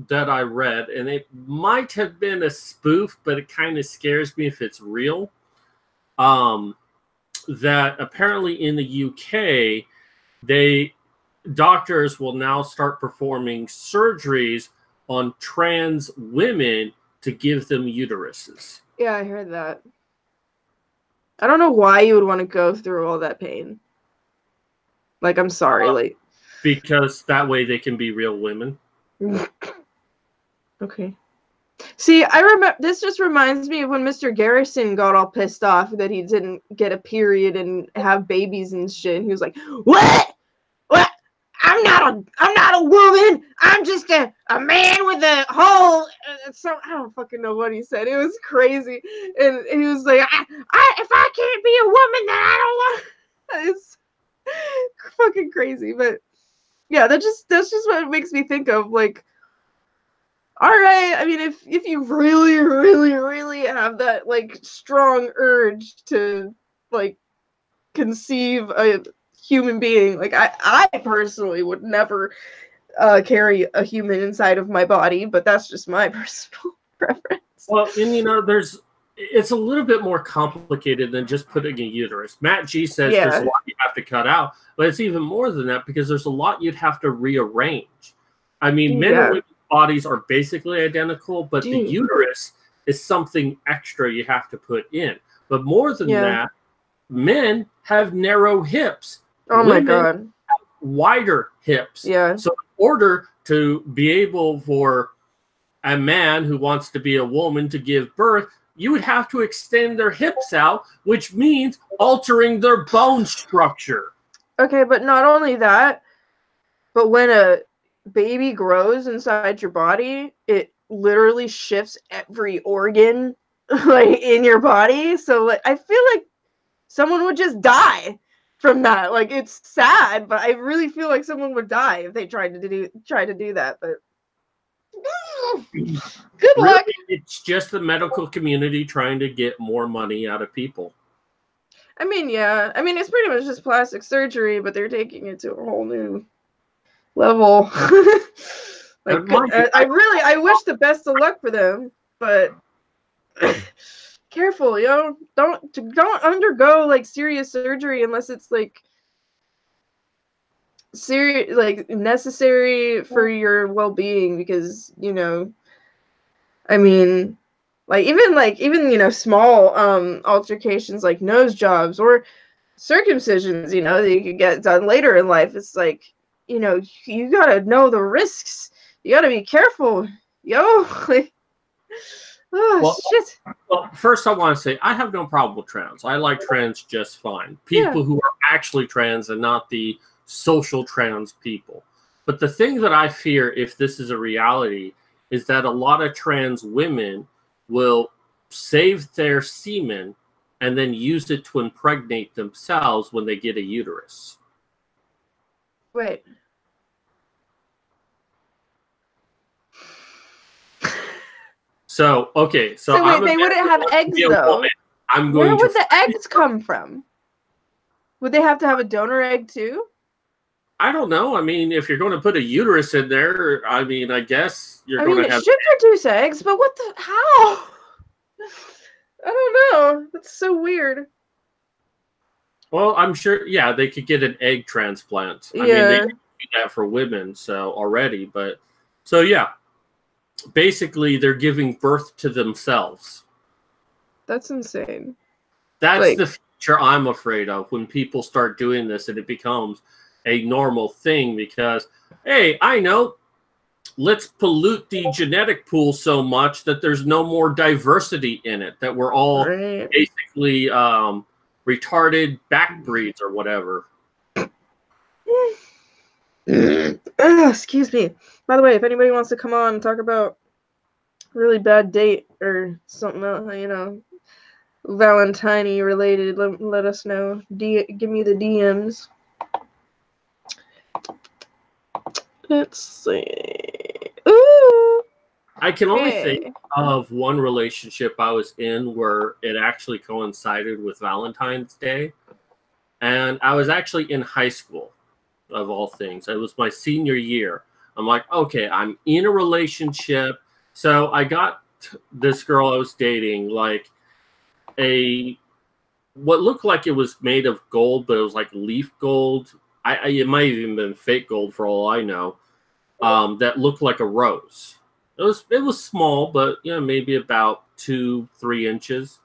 that I read, and it might have been a spoof, but it kind of scares me if it's real. That apparently in the UK, doctors will now start performing surgeries on trans women to give them uteruses. Yeah, I heard that. I don't know why you would want to go through all that pain. Like, I'm sorry, like, because that way they can be real women. Okay. See, I remember, this just reminds me of when Mr. Garrison got all pissed off that he didn't get a period and have babies and shit. And he was like, "What? I'm not a woman. I'm just a man with a hole." So I don't fucking know what he said. It was crazy. And he was like, if I can't be a woman, then I don't want. It's fucking crazy. But yeah, that's just what it makes me think of. Like, all right, I mean, if you really, really, really have that, like, strong urge to, like, conceive a human being, like, I personally would never carry a human inside of my body, but that's just my personal preference. Well, and it's a little bit more complicated than just putting a uterus. Matt G says there's a lot you have to cut out, but it's even more than that, because there's a lot you'd have to rearrange. I mean, men and women's bodies are basically identical, but the uterus is something extra you have to put in. But more than that, men have narrow hips. Oh my god. Have wider hips. Yeah. So in order to be able for a man who wants to be a woman to give birth, you would have to extend their hips out, which means altering their bone structure. Okay, but not only that, but when baby grows inside your body, it literally shifts every organ like in your body. So like I feel like someone would just die from that. Like it's sad, but I really feel like someone would die if they tried to do that. But good Really, luck. it's just the medical community trying to get more money out of people. I mean, yeah. I mean, it's pretty much just plastic surgery, but they're taking it to a whole new level. Like, I wish the best of luck for them, but careful, yo. Don't undergo like serious surgery unless it's like serious, like necessary for your well-being, because I mean, even small altercations like nose jobs or circumcisions, that you could get done later in life. It's like, you gotta know the risks. You gotta be careful, yo. Like, shit. Well, first I want to say I have no problem with trans. I like trans just fine. People who are actually trans and not the social trans people. But the thing that I fear, if this is a reality, is that a lot of trans women will save their semen and then use it to impregnate themselves when they get a uterus. Wait. So, okay. So wait, they wouldn't have eggs, though. Where would the eggs come from? Would they have to have a donor egg, too? I don't know. I mean, if you're going to put a uterus in there, I mean, I guess you're going to have... it should produce eggs, but how? I don't know. That's so weird. Well, I'm sure, yeah, they could get an egg transplant. I mean, they do that for women already, but... So, yeah. Basically, they're giving birth to themselves. That's insane. That's the future I'm afraid of, when people start doing this and it becomes a normal thing, because, hey, I know, let's pollute the genetic pool so much that there's no more diversity in it, that we're all basically retarded backbreeds or whatever. Excuse me. By the way, if anybody wants to come on and talk about a really bad date or something else, Valentine related, let us know. Give me the DMs. Let's see. Ooh. I can only think of one relationship I was in where it actually coincided with Valentine's Day. And I was actually in high school, of all things. It was my senior year. I'm like, okay, I'm in a relationship. So I got this girl I was dating, like what looked like it was made of gold, but it was like leaf gold. It might have even been fake gold for all I know. That looked like a rose. It was small, but maybe about 2-3 inches.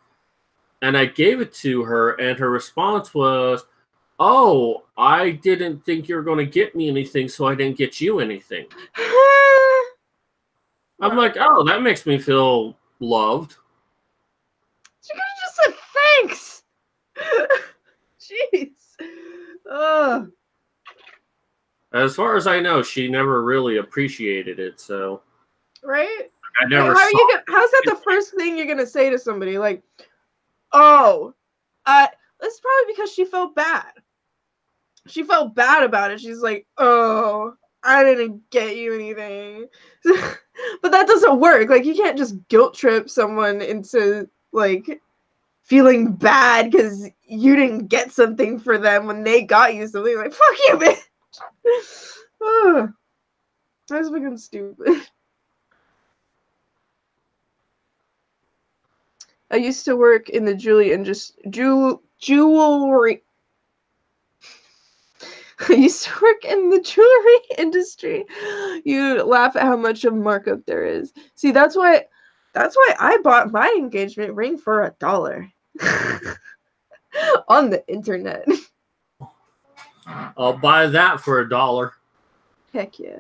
And I gave it to her, and her response was, "Oh, I didn't think you were going to get me anything, so I didn't get you anything." I'm like, oh, that makes me feel loved. She could have just said thanks. Jeez. As far as I know, she never really appreciated it. So, right? I never. How's that the first thing you're gonna say to somebody? Like, oh, it's probably because she felt bad. She felt bad about it. She's like, oh, I didn't get you anything. But that doesn't work. Like, you can't just guilt trip someone into like feeling bad because you didn't get something for them when they got you something. Like, fuck you, bitch. That's fucking stupid. I used to work in the jewelry. I used to work in the jewelry industry. You laugh at how much of markup there is. See, that's why I bought my engagement ring for $1 on the internet. I'll buy that for $1. Heck yeah.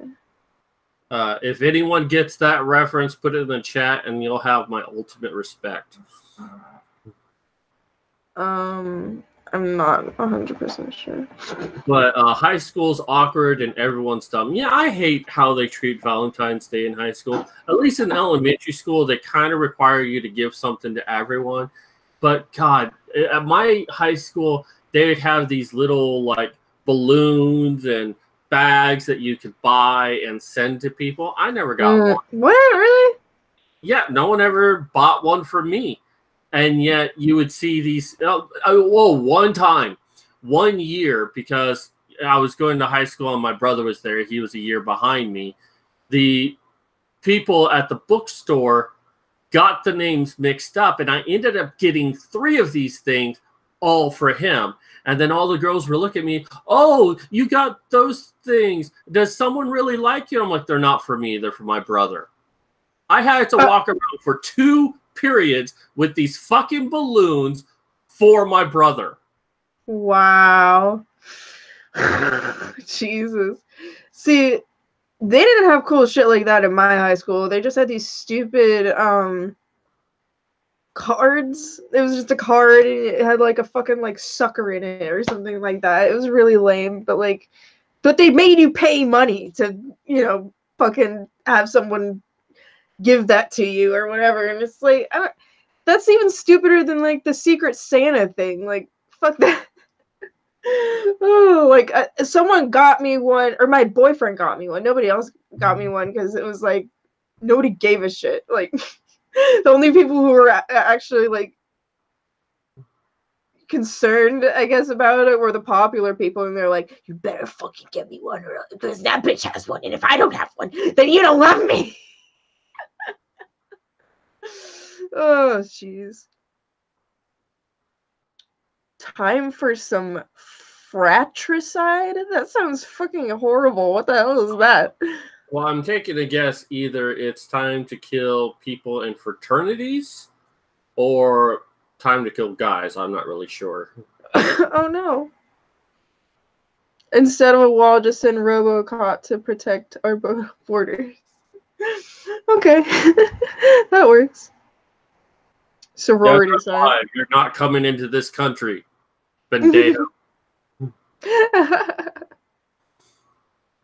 If anyone gets that reference, put it in the chat, and you'll have my ultimate respect. I'm not 100% sure. But high school's awkward and everyone's dumb. Yeah, I hate how they treat Valentine's Day in high school. At least in elementary school, they kind of require you to give something to everyone. But God, at my high school, they would have these little like balloons and bags that you could buy and send to people. I never got one. What? Really? Yeah, no one ever bought one for me. And yet you would see these. One time, 1 year, because I was going to high school and my brother was there. He was a year behind me. The people at the bookstore got the names mixed up, and I ended up getting 3 of these things all for him. And then all the girls were looking at me, oh, you got those things. Does someone really like you? I'm like, they're not for me. They're for my brother. I had to walk around for 2 periods with these fucking balloons for my brother. Wow. Jesus. See, they didn't have cool shit like that in my high school. They just had these stupid cards. It was just a card and it had like a fucking like sucker in it or something like that. It was really lame, but they made you pay money to, you know, fucking have someone give that to you or whatever. And it's like, that's even stupider than like the Secret Santa thing. Like, fuck that. Oh, like someone got me one, or my boyfriend got me one. Nobody else got me one because it was like nobody gave a shit. Like the only people who were actually like concerned, I guess, about it were the popular people, and they're like, "You better fucking get me one, or because that bitch has one, and if I don't have one, then you don't love me." Oh, jeez. Time for some fratricide? That sounds fucking horrible. What the hell is that? Well, I'm taking a guess. Either it's time to kill people in fraternities or time to kill guys. I'm not really sure. Oh, no. Instead of a wall, just send Robocop to protect our borders. Okay. That works. Sorority side. You're not coming into this country. Vendetta.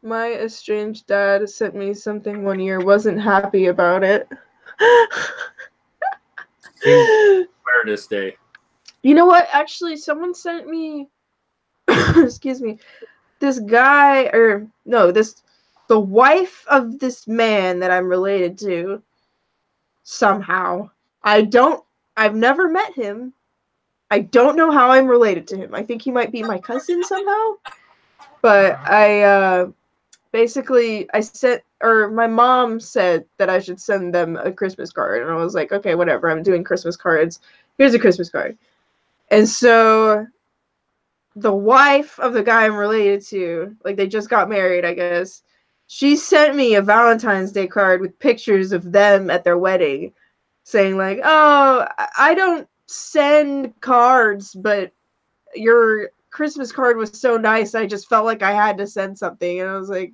My estranged dad sent me something one year, wasn't happy about it. Awareness Day. You know what? Actually, someone sent me, excuse me, this guy, or no, the wife of this man that I'm related to, somehow. I've never met him. I don't know how I'm related to him. I think he might be my cousin somehow. But basically, my mom said that I should send them a Christmas card. And I was like, okay, whatever. I'm doing Christmas cards. Here's a Christmas card. And so the wife of the guy I'm related to, like they just got married, I guess, she sent me a Valentine's Day card with pictures of them at their wedding saying like, oh, I don't send cards, but your Christmas card was so nice, I just felt like I had to send something. And I was like,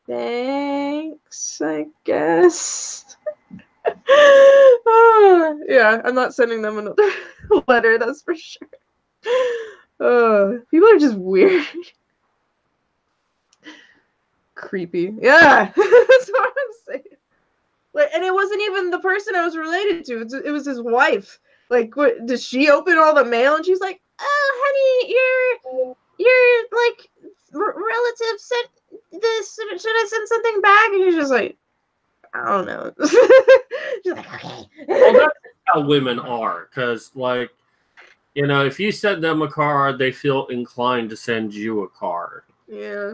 thanks, I guess. Yeah, I'm not sending them another letter, that's for sure. People are just weird. Creepy. Yeah, that's what I'm saying. Like, and it wasn't even the person I was related to. It was his wife. Like, what? Did she open all the mail? And she's like, "Oh, honey, your like relative sent this. Should I send something back?" And he's just like, "I don't know." She's like, "Okay." Well, that's how women are, because like, you know, if you send them a card, they feel inclined to send you a card. Yeah.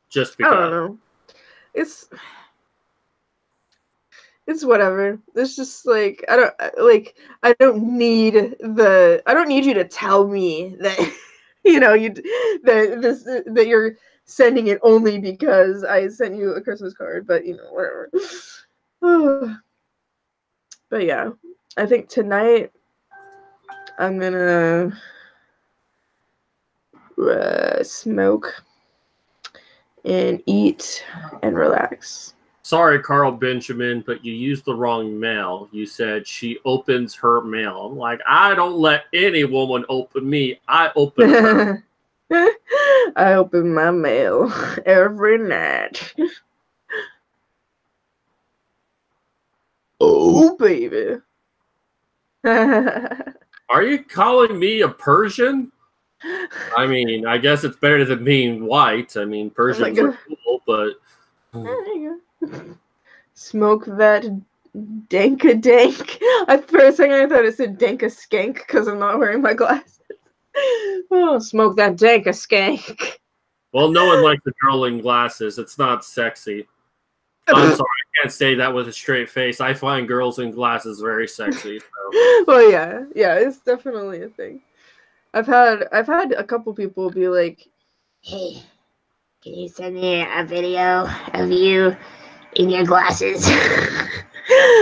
Just because. I don't know. It's whatever. It's just like I don't need you to tell me that you know that you're sending it only because I sent you a Christmas card, but you know, whatever. But yeah, I think tonight I'm gonna smoke and eat and relax. sorry, Carl Benjamin, but you used the wrong mail. You said she opens her mail. I'm like, I don't let any woman open me. I open her. I open my mail every night. Oh, baby. Are you calling me a Persian? I mean, I guess it's better than being white. I mean, Persians are cool, but... There you go. Smoke that danka dank. For a second I thought it said danka skank because I'm not wearing my glasses. Oh, smoke that danka skank. Well, no one likes a girl in glasses. It's not sexy. I'm sorry, I can't say that with a straight face. I find girls in glasses very sexy. So. Well, yeah, it's definitely a thing. I've had a couple people be like, "Hey, can you send me a video of you in your glasses?"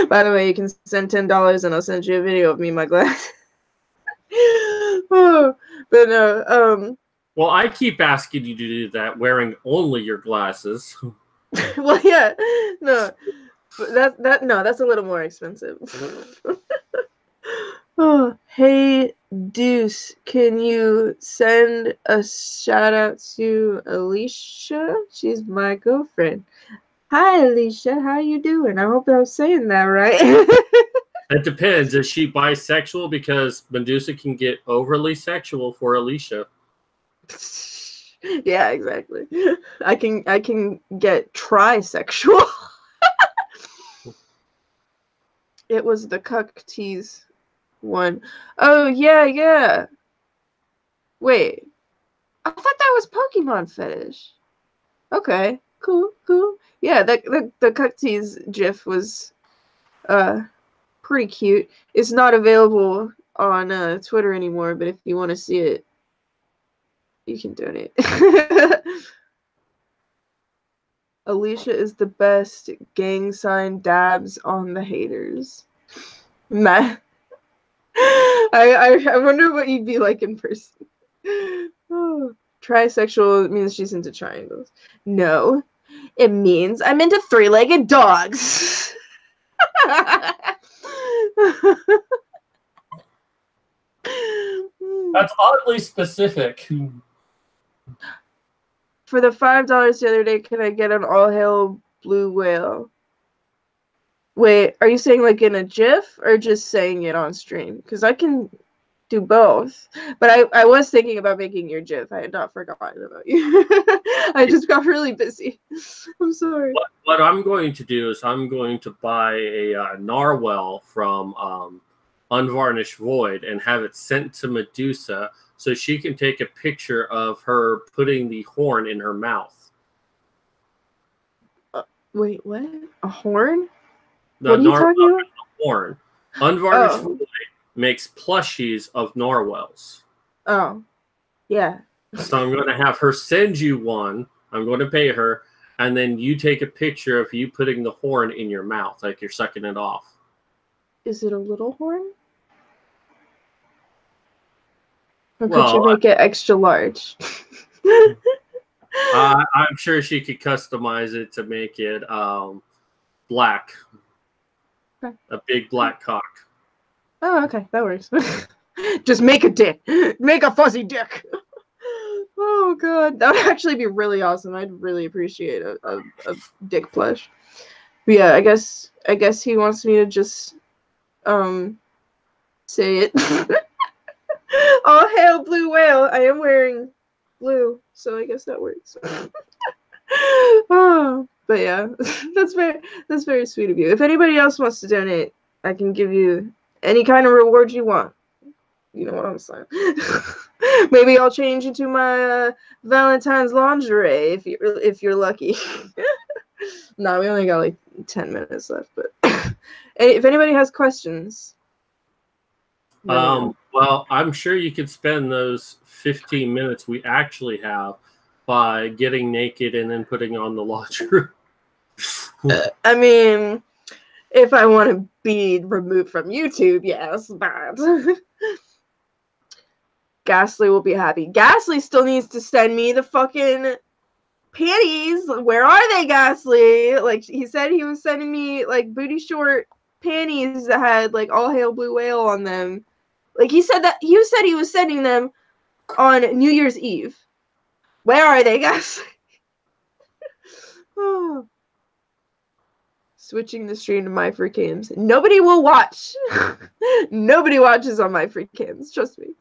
By the way, you can send $10 and I'll send you a video of me in my glasses. Oh, but no. Well, I keep asking you to do that, wearing only your glasses. Well, yeah, no, but that's a little more expensive. Oh, hey, Deuce, can you send a shout out to Alicia? She's my girlfriend. Hi, Alicia. How you doing? I hope I was saying that right. It depends. Is she bisexual? Because Medusa can get overly sexual for Alicia. Yeah, exactly. I can get trisexual. It was the cuck tease one. Oh yeah. Wait, I thought that was Pokemon fetish. Okay, cool. Yeah, the cuck tease GIF was pretty cute. It's not available on Twitter anymore, but if you want to see it, you can donate. Alicia is the best. Gang sign dabs on the haters. Matt. I wonder what you'd be like in person. Oh, trisexual means she's into triangles. No, it means I'm into three-legged dogs. That's oddly specific. For the $5 the other day, can I get an all hail blue whale? Wait, are you saying like in a GIF or just saying it on stream? Because I can do both. But I was thinking about making your GIF. I had not forgotten about you. I just got really busy. I'm sorry. What I'm going to do is I'm going to buy a narwhal from Unvarnished Void and have it sent to Medusa so she can take a picture of her putting the horn in her mouth. Wait, what? A horn? The what are you talking about? Horn. Unvarnished Void makes plushies of narwhals. Oh, yeah. So I'm going to have her send you one. I'm going to pay her. And then you take a picture of you putting the horn in your mouth, like you're sucking it off. Is it a little horn? Or could you make it extra large? I'm sure she could customize it to make it black. Okay. A big black cock. Oh, okay. That works. Just make a dick. Make a fuzzy dick. Oh, God. That would actually be really awesome. I'd really appreciate a dick plush. But yeah, I guess he wants me to just say it. All hail blue whale. I am wearing blue, so I guess that works. Oh, but yeah, that's very sweet of you. If anybody else wants to donate, I can give you any kind of reward you want. You know what I'm saying? Maybe I'll change into my Valentine's lingerie if you're lucky. No, we only got like 10 minutes left, but if anybody has questions. Well, I'm sure you could spend those 15 minutes we actually have by getting naked and then putting on the lingerie. I mean, if I want to be removed from YouTube, yes, but Ghastly will be happy. Ghastly still needs to send me the fucking panties. Where are they, Ghastly? Like, he said he was sending me, like, booty short panties that had, like, all hail blue whale on them. Like, he said he was sending them on New Year's Eve. Where are they, Ghastly? Oh. Switching the stream to my free cams. Nobody will watch. Nobody watches on my free cams. Trust me.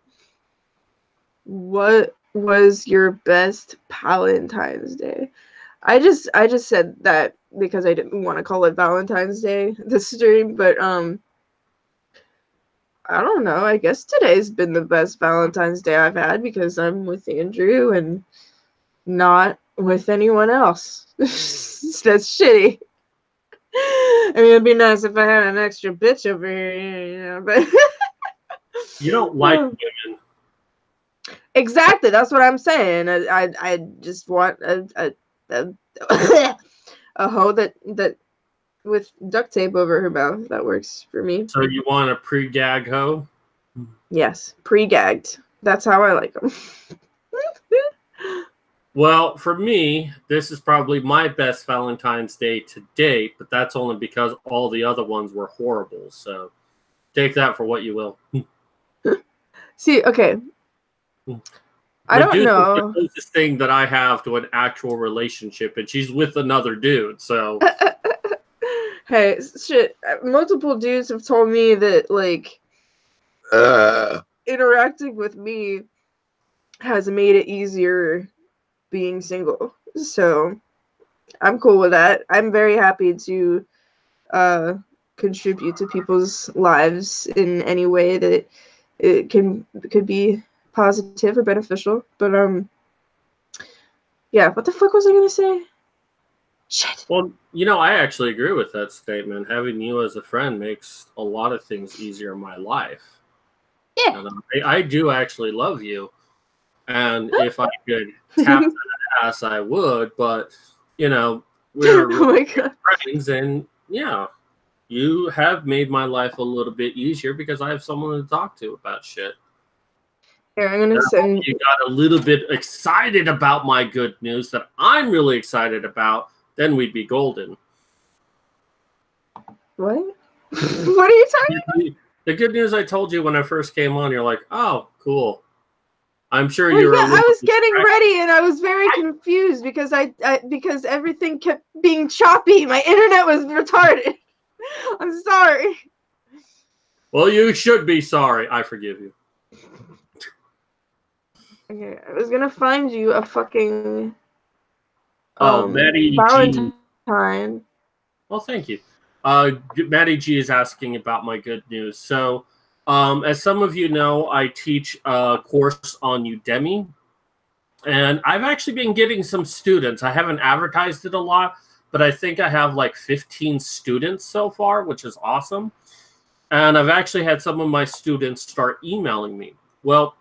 What was your best Palentine's Day? I just said that because I didn't want to call it Valentine's Day this stream, but I don't know. I guess today's been the best Valentine's Day I've had because I'm with Andrew and not with anyone else. That's shitty. I mean, it'd be nice if I had an extra bitch over here, you know, but You don't like women. Exactly, that's what I'm saying. I just want a hoe that with duct tape over her mouth. That works for me. So you want a pre-gag hoe? Yes, pre-gagged. That's how I like them. Well, for me, this is probably my best Valentine's Day to date, but that's only because all the other ones were horrible. So take that for what you will. See, okay. I don't know. The closest thing that I have to an actual relationship, and she's with another dude. So, hey, shit. Multiple dudes have told me that, like, interacting with me has made it easier being single. So, I'm cool with that. I'm very happy to contribute to people's lives in any way that it could be positive or beneficial. But yeah, what the fuck was I gonna say? Shit. well, you know, I actually agree with that statement. Having you as a friend makes a lot of things easier in my life. Yeah. And I do actually love you, and if I could tap that ass, I would. But you know, we're Oh my God. friends, and yeah, you have made my life a little bit easier because I have someone to talk to about shit. Here, I'm gonna Now, send. you got a little bit excited about my good news that I'm really excited about, then we'd be golden. What? What are you talking about? The good news I told you when I first came on, you're like, oh, cool. I'm sure Well, you were. yeah, I was getting distracted. ready and I was very confused because because everything kept being choppy. My internet was retarded. I'm sorry. Well, you should be sorry. I forgive you. Okay, I was gonna find you a fucking Maddie G. Valentine. Well, thank you. Maddie G is asking about my good news. So, as some of you know, I teach a course on Udemy, and I've actually been getting some students. I haven't advertised it a lot, but I think I have like 15 students so far, which is awesome. And I've actually had some of my students start emailing me. Well,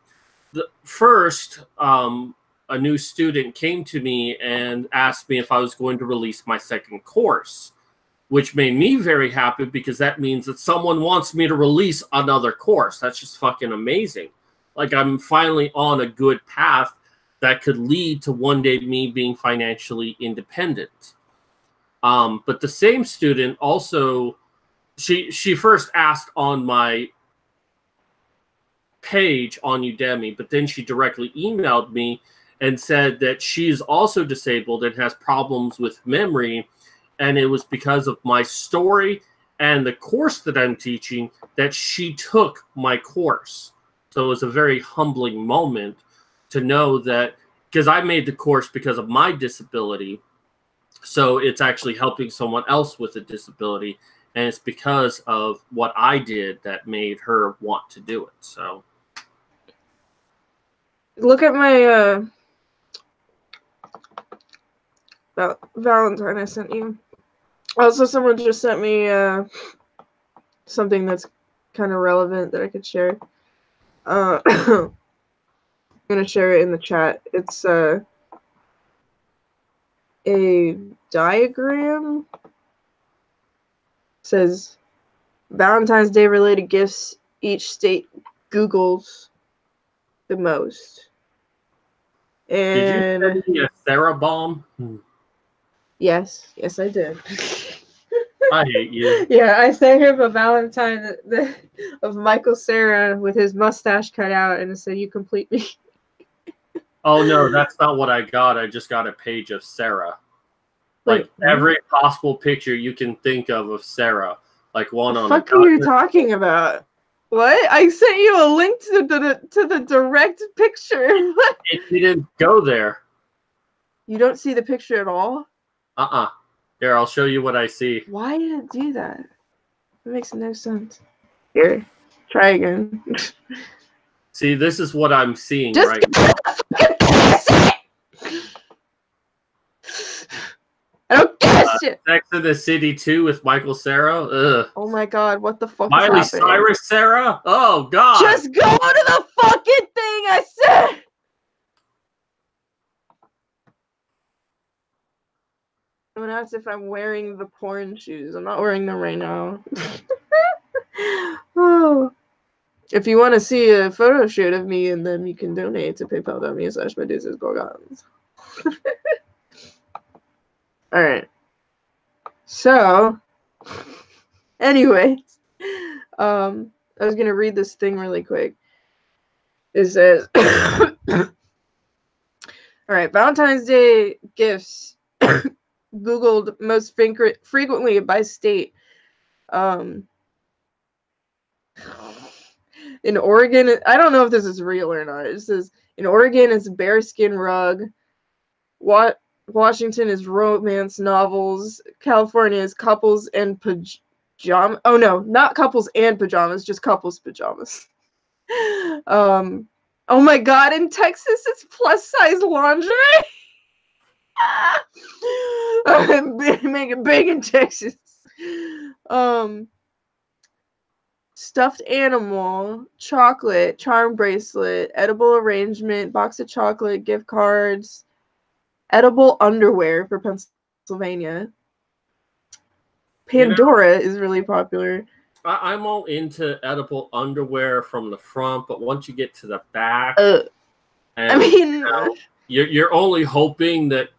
first, a new student came to me and asked me if I was going to release my second course, which made me very happy because that means that someone wants me to release another course. That's just fucking amazing. Like, I'm finally on a good path that could lead to one day me being financially independent. But the same student also, she first asked on my page on Udemy, but then she directly emailed me and said that she's also disabled and has problems with memory, and it was because of my story and the course that I'm teaching that she took my course. So it was a very humbling moment to know that, because I made the course because of my disability, so it's actually helping someone else with a disability, and it's because of what I did that made her want to do it. So Look at my Valentine I sent you. Also, someone just sent me something that's kind of relevant that I could share. I'm gonna share it in the chat. It's a diagram. It says Valentine's Day related gifts each state Googles the most. Did you And send me a Sarah bomb? yes, I did. I hate you. Yeah, I sent him a Valentine of Michael Cera with his mustache cut out, and it said, "You complete me." Oh no, that's not what I got. I just got a page of Sarah. Like Wait, every possible picture you can think of Sarah. Like one on a fuck are you talking about? What? I sent you a link to the direct picture. It didn't go there. You don't see the picture at all? Here, I'll show you what I see. Why did it do that? It makes no sense. Here, try again. See, this is what I'm seeing Just right now. I don't give a shit. Sex in the City 2 with Michael Cera. Ugh. Oh my god, what the fuck Miley is happening? Cyrus Sarah? Oh god. Just go to the fucking thing I said! I'm gonna ask if I'm wearing the porn shoes. I'm not wearing them right now. Oh. If you want to see a photo shoot of me, and then you can donate to paypal.me/Medusas. Alright. So, anyways, I was gonna read this thing really quick. It says, alright, Valentine's Day gifts Googled most frequently by state. In Oregon, I don't know if this is real or not. It says, in Oregon, it's bearskin rug. Washington is romance novels. California is couples and pajamas. Oh no, not couples and pajamas, just couples pajamas. Oh my god, in Texas it's plus size lingerie. Make it big in Texas. Stuffed animal, chocolate, charm bracelet, edible arrangement, box of chocolate, gift cards, edible underwear for Pennsylvania. Pandora is really popular. I'm all into edible underwear from the front, but once you get to the back, I mean, you're only hoping that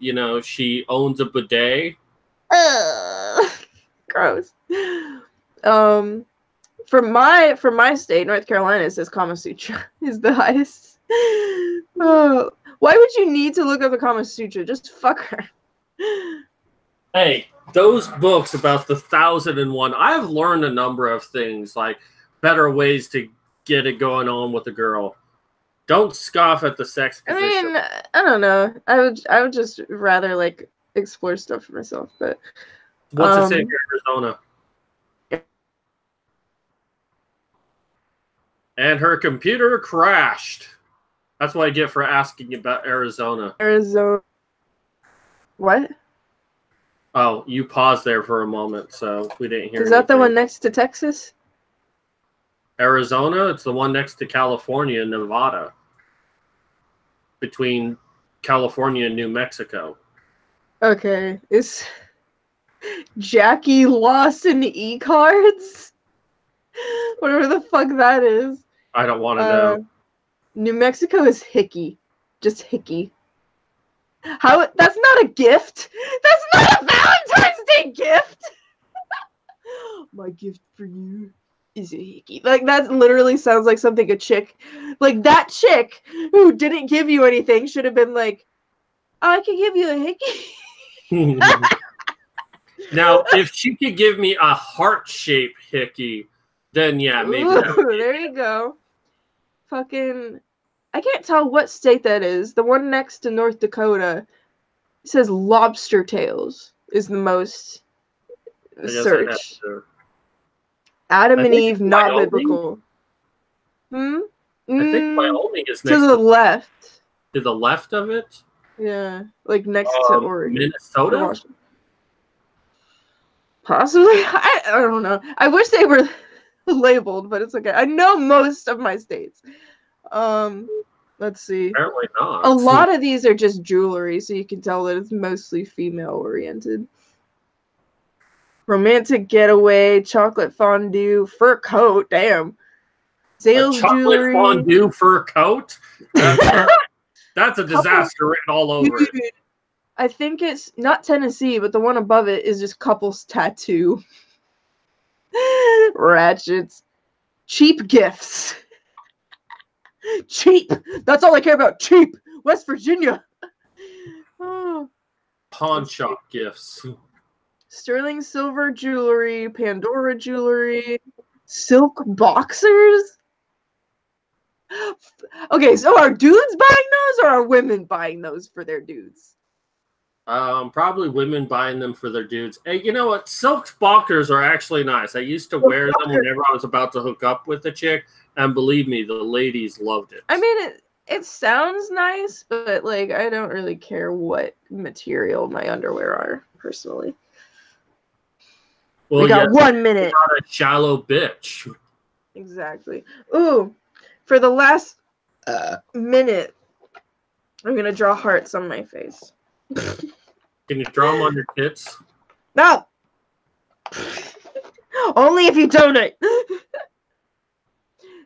she owns a bidet. Gross. For my state, North Carolina, it says Kama Sutra is the highest. Why would you need to look up the Kama Sutra? Just fuck her. Hey, those books about the 1001, I've learned a number of things, like better ways to get it going on with a girl. Don't scoff at the sex position. I mean, I don't know. I would just rather like explore stuff for myself. But what's it say here in Arizona? And her computer crashed. That's what I get for asking about Arizona. Arizona. What? Oh, you paused there for a moment, so we didn't hear. Is that the one next to Texas? Arizona? It's the one next to California and Nevada. Between California and New Mexico. Okay. Is Jackie Lawson e-cards? Whatever the fuck that is. I don't want to know. New Mexico is Hickey. Just Hickey. How? That's not a gift. That's not a Valentine's Day gift. My gift for you is a hickey. Like, that literally sounds like something a chick, like that chick who didn't give you anything should have been like, oh, I can give you a hickey. Now, if she could give me a heart-shaped hickey, then yeah, maybe. Ooh, there you go. Fucking, I can't tell what state that is. The one next to North Dakota, it says lobster tails is the most searched. Adam and Eve, not Wyoming? biblical. I think Wyoming is next to the left. To the left of it? Yeah, like next to Oregon. Minnesota? Possibly. I don't know. I wish they were labeled, but it's okay. I know most of my states. Let's see. Apparently not. A lot of these are just jewelry, so you can tell that it's mostly female-oriented. Romantic getaway, chocolate fondue, fur coat. Damn. Sales chocolate jewelry. Fondue fur coat. That's a disaster written all over it. Dude, I think it's not Tennessee, but the one above it is just couples tattoo. Ratchets. Cheap gifts. Cheap. That's all I care about. Cheap. West Virginia. Oh. Pawn shop gifts. Sterling silver jewelry, Pandora jewelry, silk boxers. Okay, so are dudes buying those or are women buying those for their dudes? Probably women buying them for their dudes. Hey, you know what? Silk boxers are actually nice. I used to wear them whenever I was about to hook up with a chick, and believe me, the ladies loved it. I mean, it sounds nice, but like I don't really care what material my underwear are personally. Well, we got 1 minute. Not a shallow bitch. Exactly. Ooh, for the last minute, I'm gonna draw hearts on my face. Can you draw them on your tits? No. Only if you donate.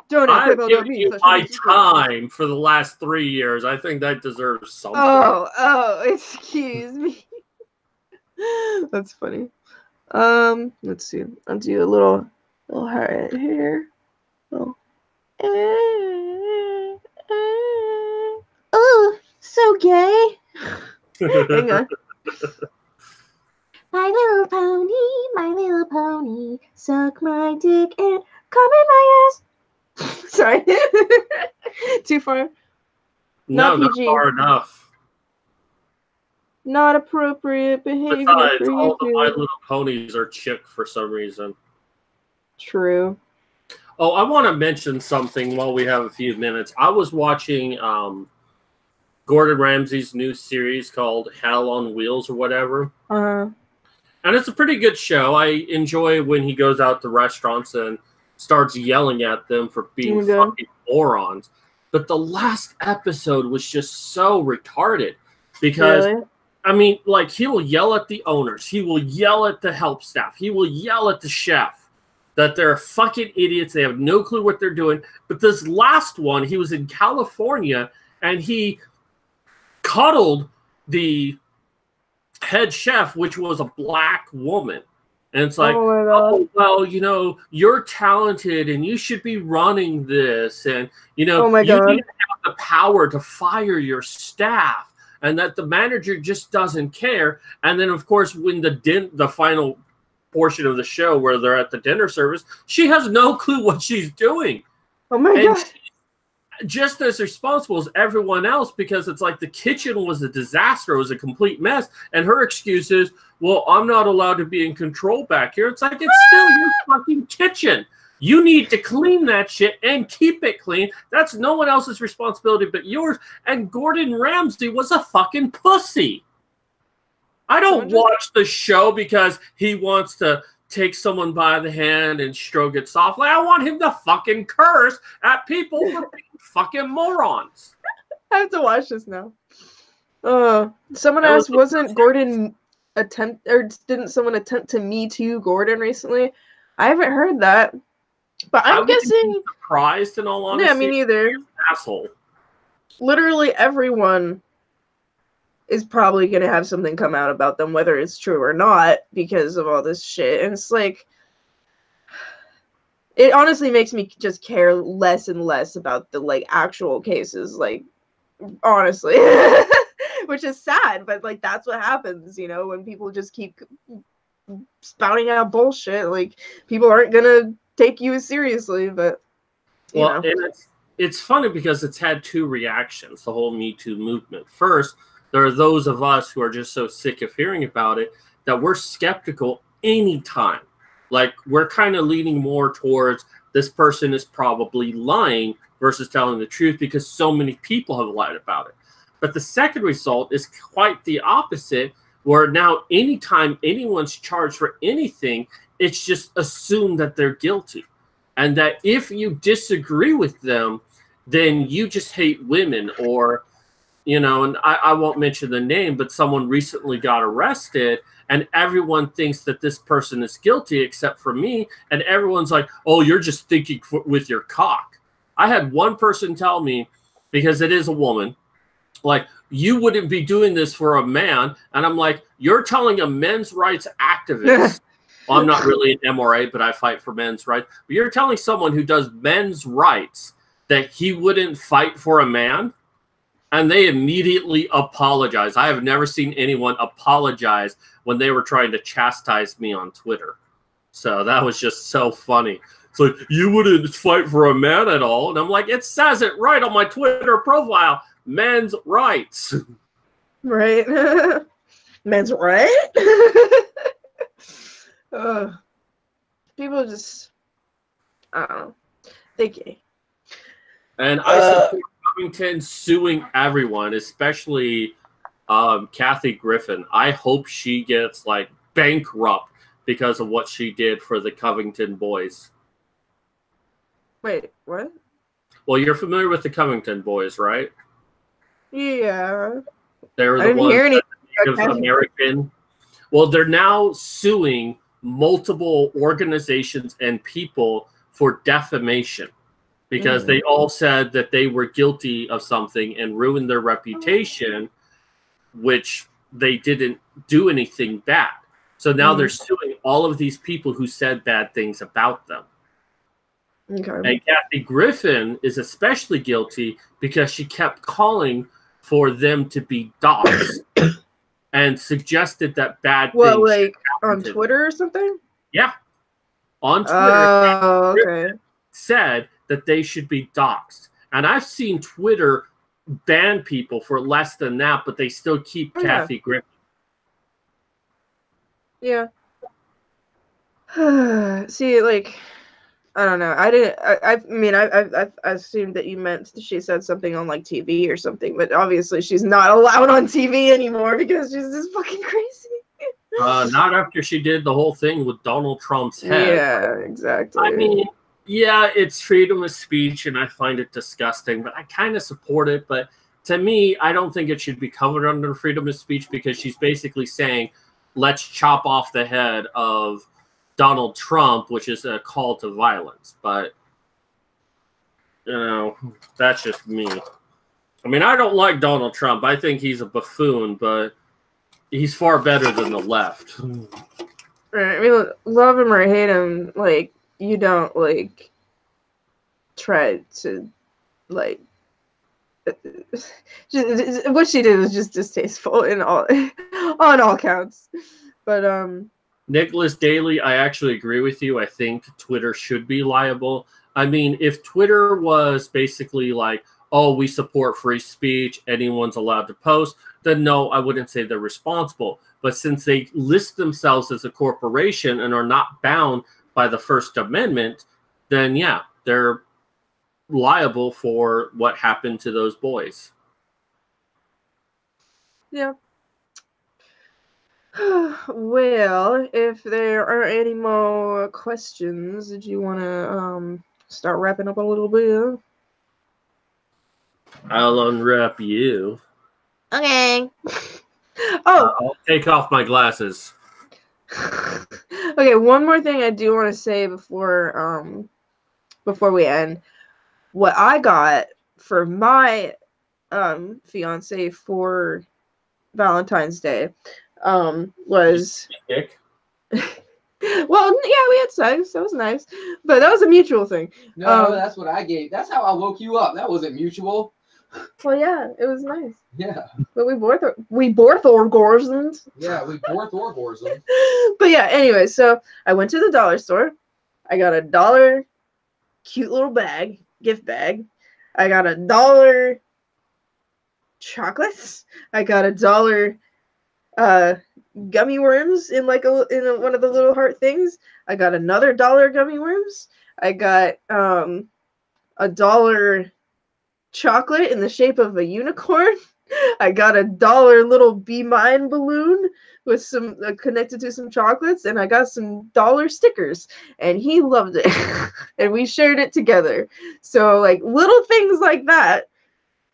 Donate. I've given you my time for the last 3 years. I think that deserves something. Oh, excuse me. That's funny. Let's see. I'll do a little heart here. Oh. Oh, so gay. Hang on. My little pony, suck my dick and come in my ass. Sorry. Too far? No, Not not PG. far enough. Not appropriate behavior. Besides, all the My Little Ponies are chick for some reason. True. Oh, I want to mention something while we have a few minutes. I was watching Gordon Ramsay's new series called Hell on Wheels or whatever. And it's a pretty good show. I enjoy when he goes out to restaurants and starts yelling at them for being fucking morons. But the last episode was just so retarded because, really? I mean, like, he will yell at the owners. He will yell at the help staff. He will yell at the chef that they're fucking idiots. They have no clue what they're doing. But this last one, he was in California and he cuddled the head chef, which was a black woman. And it's like, oh, well, you know, you're talented and you should be running this. And, you know, you need to have the power to fire your staff, and that the manager just doesn't care. And then, of course, when the final portion of the show where they're at the dinner service, she has no clue what she's doing. Oh, my God. Just as responsible as everyone else, because it's like the kitchen was a disaster. It was a complete mess. And her excuse is, well, I'm not allowed to be in control back here. It's like, it's still your fucking kitchen. You need to clean that shit and keep it clean. That's no one else's responsibility but yours. And Gordon Ramsay was a fucking pussy. I don't watch the show because he wants to take someone by the hand and stroke it softly. I want him to fucking curse at people for being fucking morons. I have to watch this now. Someone asked, didn't someone attempt to Me Too Gordon recently? I haven't heard that. But I'm guessing surprised in all honesty. Yeah, me neither. Asshole. Literally everyone is probably gonna have something come out about them, whether it's true or not, because of all this shit. And it's like, it honestly makes me just care less and less about the like actual cases, like, honestly. Which is sad, but like that's what happens, you know, when people just keep spouting out bullshit. Like, people aren't gonna take you as seriously. But you know. And it's funny because it's had two reactions, the whole Me Too movement. First, there are those of us who are just so sick of hearing about it that we're skeptical anytime. Like, we're kind of leaning more towards this person is probably lying versus telling the truth because so many people have lied about it. But the second result is quite the opposite, where now anytime anyone's charged for anything, it's just assumed that they're guilty. And that if you disagree with them, then you just hate women, or, you know, and I won't mention the name, but someone recently got arrested and everyone thinks that this person is guilty except for me. And everyone's like, oh, you're just thinking with your cock. I had one person tell me, because it is a woman, like, you wouldn't be doing this for a man. And I'm like, you're telling a men's rights activist, well, I'm not really an MRA, but I fight for men's rights. But you're telling someone who does men's rights that he wouldn't fight for a man? And they immediately apologize. I have never seen anyone apologize when they were trying to chastise me on Twitter. So that was just so funny. It's like, you wouldn't fight for a man at all. And I'm like, it says it right on my Twitter profile. Men's rights. Right. Men's right? People just, I don't know. They gay. And I support Covington suing everyone, especially Kathy Griffin. I hope she gets like bankrupt because of what she did for the Covington boys. Wait, what? Well, you're familiar with the Covington boys, right? Yeah. They were I the didn't hear ones anything that Native American. Well, they're now suing multiple organizations and people for defamation because they all said that they were guilty of something and ruined their reputation, which they didn't do anything bad. So now they're suing all of these people who said bad things about them. Okay. And Kathy Griffin is especially guilty because she kept calling for them to be doxxed and suggested that bad things. Well, like on Twitter or something? Yeah. On Twitter, oh, okay. said that they should be doxxed. And I've seen Twitter ban people for less than that, but they still keep Kathy Griffin. Yeah. See, like, I don't know. I mean, I assumed that you meant she said something on like TV or something, but obviously she's not allowed on TV anymore because she's just fucking crazy. Not after she did the whole thing with Donald Trump's head. Yeah, exactly. I mean, yeah, it's freedom of speech, and I find it disgusting, but I kind of support it. But to me, I don't think it should be covered under freedom of speech because she's basically saying, let's chop off the head of Donald Trump, which is a call to violence. But, you know, that's just me. I mean, I don't like Donald Trump. I think he's a buffoon, but he's far better than the left. Right. I mean, love him or hate him, like, you don't, like, try to, like, just, what she did was just distasteful in all, on all counts. But, Nicholas Daly, I actually agree with you. I think Twitter should be liable. I mean, if Twitter was basically like, oh, we support free speech, anyone's allowed to post, then no, I wouldn't say they're responsible. But since they list themselves as a corporation and are not bound by the First Amendment, then yeah, they're liable for what happened to those boys. yeah. Well, if there are any more questions, did you want to start wrapping up a little bit? I'll unwrap you. Okay. Oh, I'll take off my glasses. okay. One more thing I do want to say before we end. What I got for my fiance for Valentine's Day was well, yeah, we had sex. That was nice, but that was a mutual thing. No, that's what I gave. That's how I woke you up. That wasn't mutual. Well, yeah, it was nice. Yeah. But we both orgasmed. Yeah, we both orgasmed. But yeah, anyway, so I went to the dollar store. I got a $1 cute little bag, gift bag. I got a $1 chocolates. I got a $1 gummy worms in like one of the little heart things. I got another $1 gummy worms. I got a $1 chocolate in the shape of a unicorn. I got a $1 little Be Mine balloon with some connected to some chocolates, and I got some $1 stickers, and he loved it. And we shared it together. So like little things like that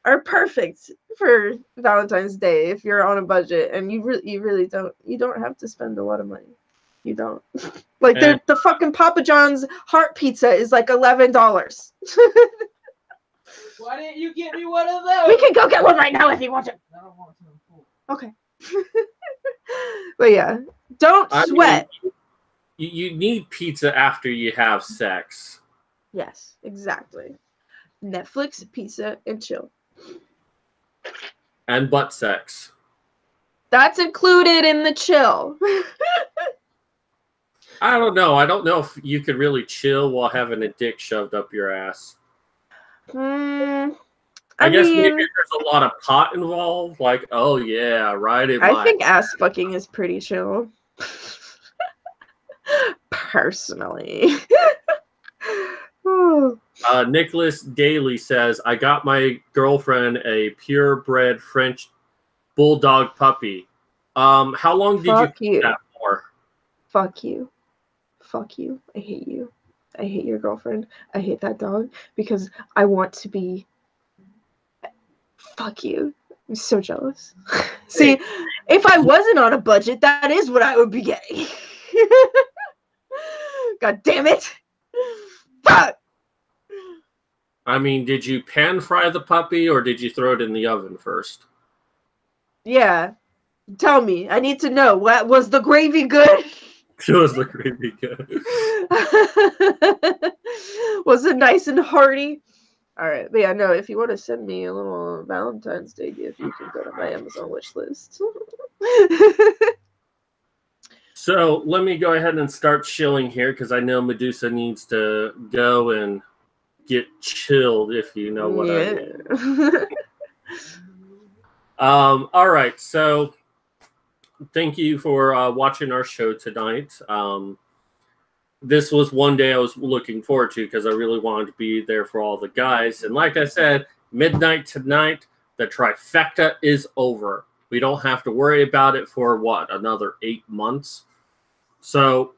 are perfect for Valentine's Day if you're on a budget and you really don't have to spend a lot of money. You don't. Like the fucking Papa John's heart pizza is like $11. Why didn't you get me one of those? We can go get one right now if you want to. I don't want to. I'm full. Okay. But yeah, don't sweat. You need pizza after you have sex. Yes, exactly. Netflix, pizza, and chill. And butt sex. That's included in the chill. I don't know. I don't know if you could really chill while having a dick shoved up your ass. I guess mean, maybe there's a lot of pot involved. Like, oh yeah, right in I think ass fucking is pretty chill. Personally. Oh. Nicholas Daly says, I got my girlfriend a purebred French bulldog puppy. How long did you keep that for? Fuck you. Fuck you. I hate you. I hate your girlfriend. I hate that dog because I want to be. Fuck you. I'm so jealous. See, if I wasn't on a budget, that is what I would be getting. God damn it. Fuck. I mean, did you pan fry the puppy or did you throw it in the oven first? Yeah. Tell me. I need to know. What was the gravy good? Was the gravy good? Was it nice and hearty? All right. But yeah, no, if you want to send me a little Valentine's Day gift, you can go to my Amazon wish list. So let me go ahead and start chilling here because I know Medusa needs to go and get chilled, if you know what I mean. All right. So thank you for watching our show tonight. This was one day I was looking forward to because I really wanted to be there for all the guys. And like I said, midnight tonight, the trifecta is over. We don't have to worry about it for, what, another 8 months? So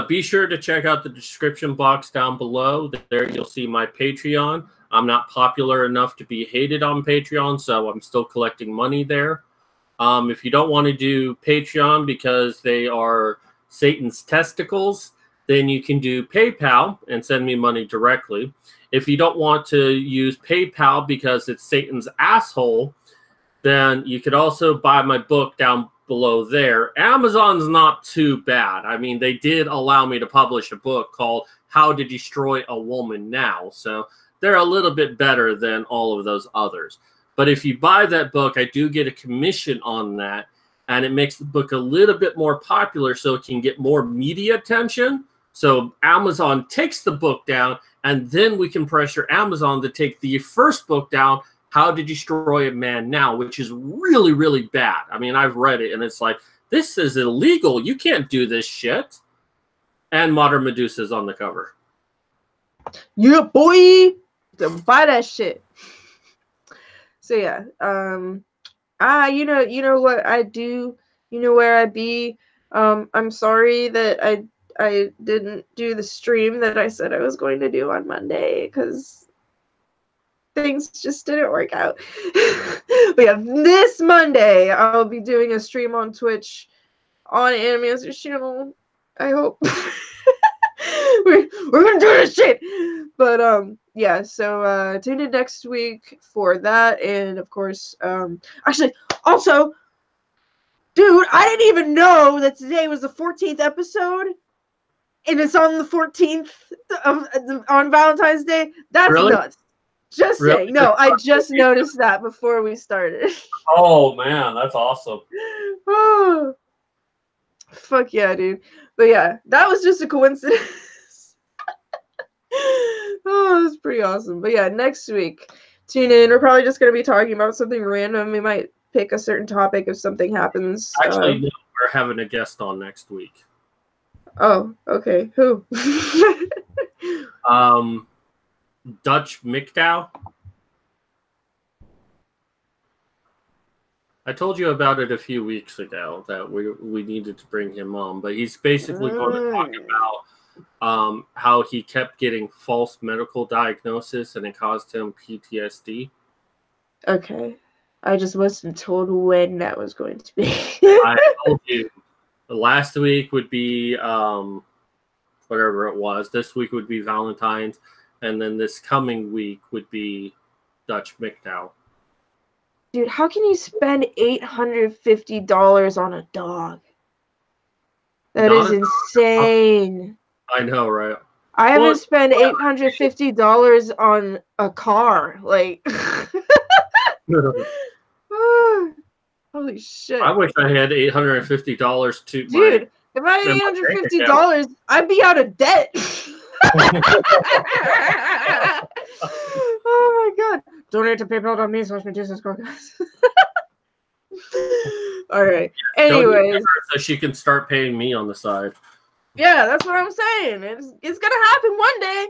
be sure to check out the description box down below. There you'll see my Patreon. I'm not popular enough to be hated on Patreon, so I'm still collecting money there. If you don't want to do Patreon because they are Satan's testicles, then you can do PayPal and send me money directly. If you don't want to use PayPal because it's Satan's asshole, then you could also buy my book down below there. Amazon's not too bad. I mean, they did allow me to publish a book called How to Destroy a Woman Now. So they're a little bit better than all of those others. But if you buy that book, I do get a commission on that. And it makes the book a little bit more popular so it can get more media attention. So Amazon takes the book down, and then we can pressure Amazon to take the first book down, How to Destroy a Man Now, which is really, really bad. I mean, I've read it, and it's like, this is illegal. You can't do this shit. And Modern Medusa's on the cover. Yeah, boy. Don't buy that shit. So yeah, you know what I do, you know where I be. I'm sorry that I didn't do the stream that I said I was going to do on Monday because things just didn't work out. But yeah, this Monday I'll be doing a stream on Twitch on Animaster's channel. I hope. we're gonna do this shit. But yeah, so tune in next week for that, and of course, actually, also, dude, I didn't even know that today was the 14th episode, and it's on the 14th on Valentine's Day. That's really? Nuts. Just really? saying. No, I just noticed that before we started. Oh man, that's awesome. Oh, fuck yeah, dude. But yeah, that was just a coincidence. Oh, that's pretty awesome. But yeah, next week, tune in. We're probably just going to be talking about something random. We might pick a certain topic if something happens. Actually, no, we're having a guest on next week. Oh, okay. Who? Dutch McDowell. I told you about it a few weeks ago that we needed to bring him on, but he's basically going to talk about how he kept getting false medical diagnosis and it caused him PTSD. Okay. I just wasn't told when that was going to be. I told you. Last week would be whatever it was. This week would be Valentine's. and then this coming week would be Dutch McDowell. Dude, how can you spend $850 on a dog? That Not is a- insane. I know, right? I Well, haven't spent $850 on a car. Like, holy shit. I wish I had $850 to Dude, if I had $850, I'd be out of debt. Oh my god. Donate to paypal.me/Medusa. All right. Anyways. So she can start paying me on the side. Yeah, that's what I'm saying. It's gonna happen one day.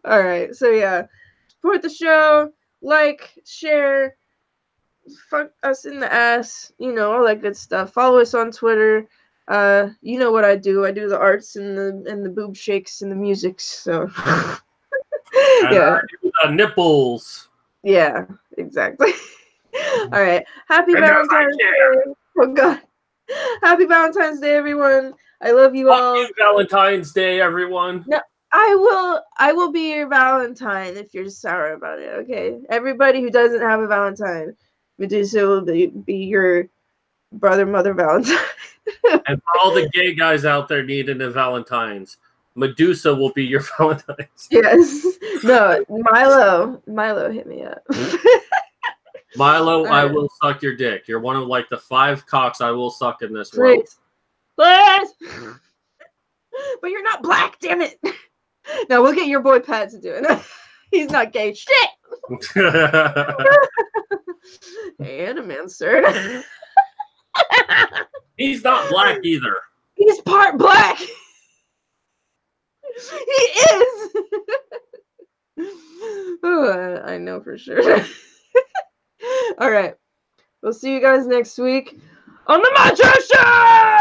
All right. So yeah, support the show, like, share, fuck us in the ass, you know, all that good stuff. Follow us on Twitter. You know what I do. I do the arts and the boob shakes and the music. So yeah, Nipples. Yeah, exactly. All right. Happy Valentine's Day. Oh God. Happy Valentine's Day, everyone. I love you all. Happy Valentine's Day, everyone. No, I will be your Valentine if you're sour about it, okay? Everybody who doesn't have a Valentine, Medusa will be your brother, mother Valentine. And for all the gay guys out there needing a Valentine's, Medusa will be your Valentine's. Yes. No, Milo hit me up. Milo, I will suck your dick. You're one of like the 5 cocks I will suck in this Great. world. But you're not black, damn it. No, we'll get your boy Pat to do it. He's not gay. Shit. Animancer. He's not black either. He's part black. He is. Oh, I know for sure. All right. We'll see you guys next week on the Macho Show!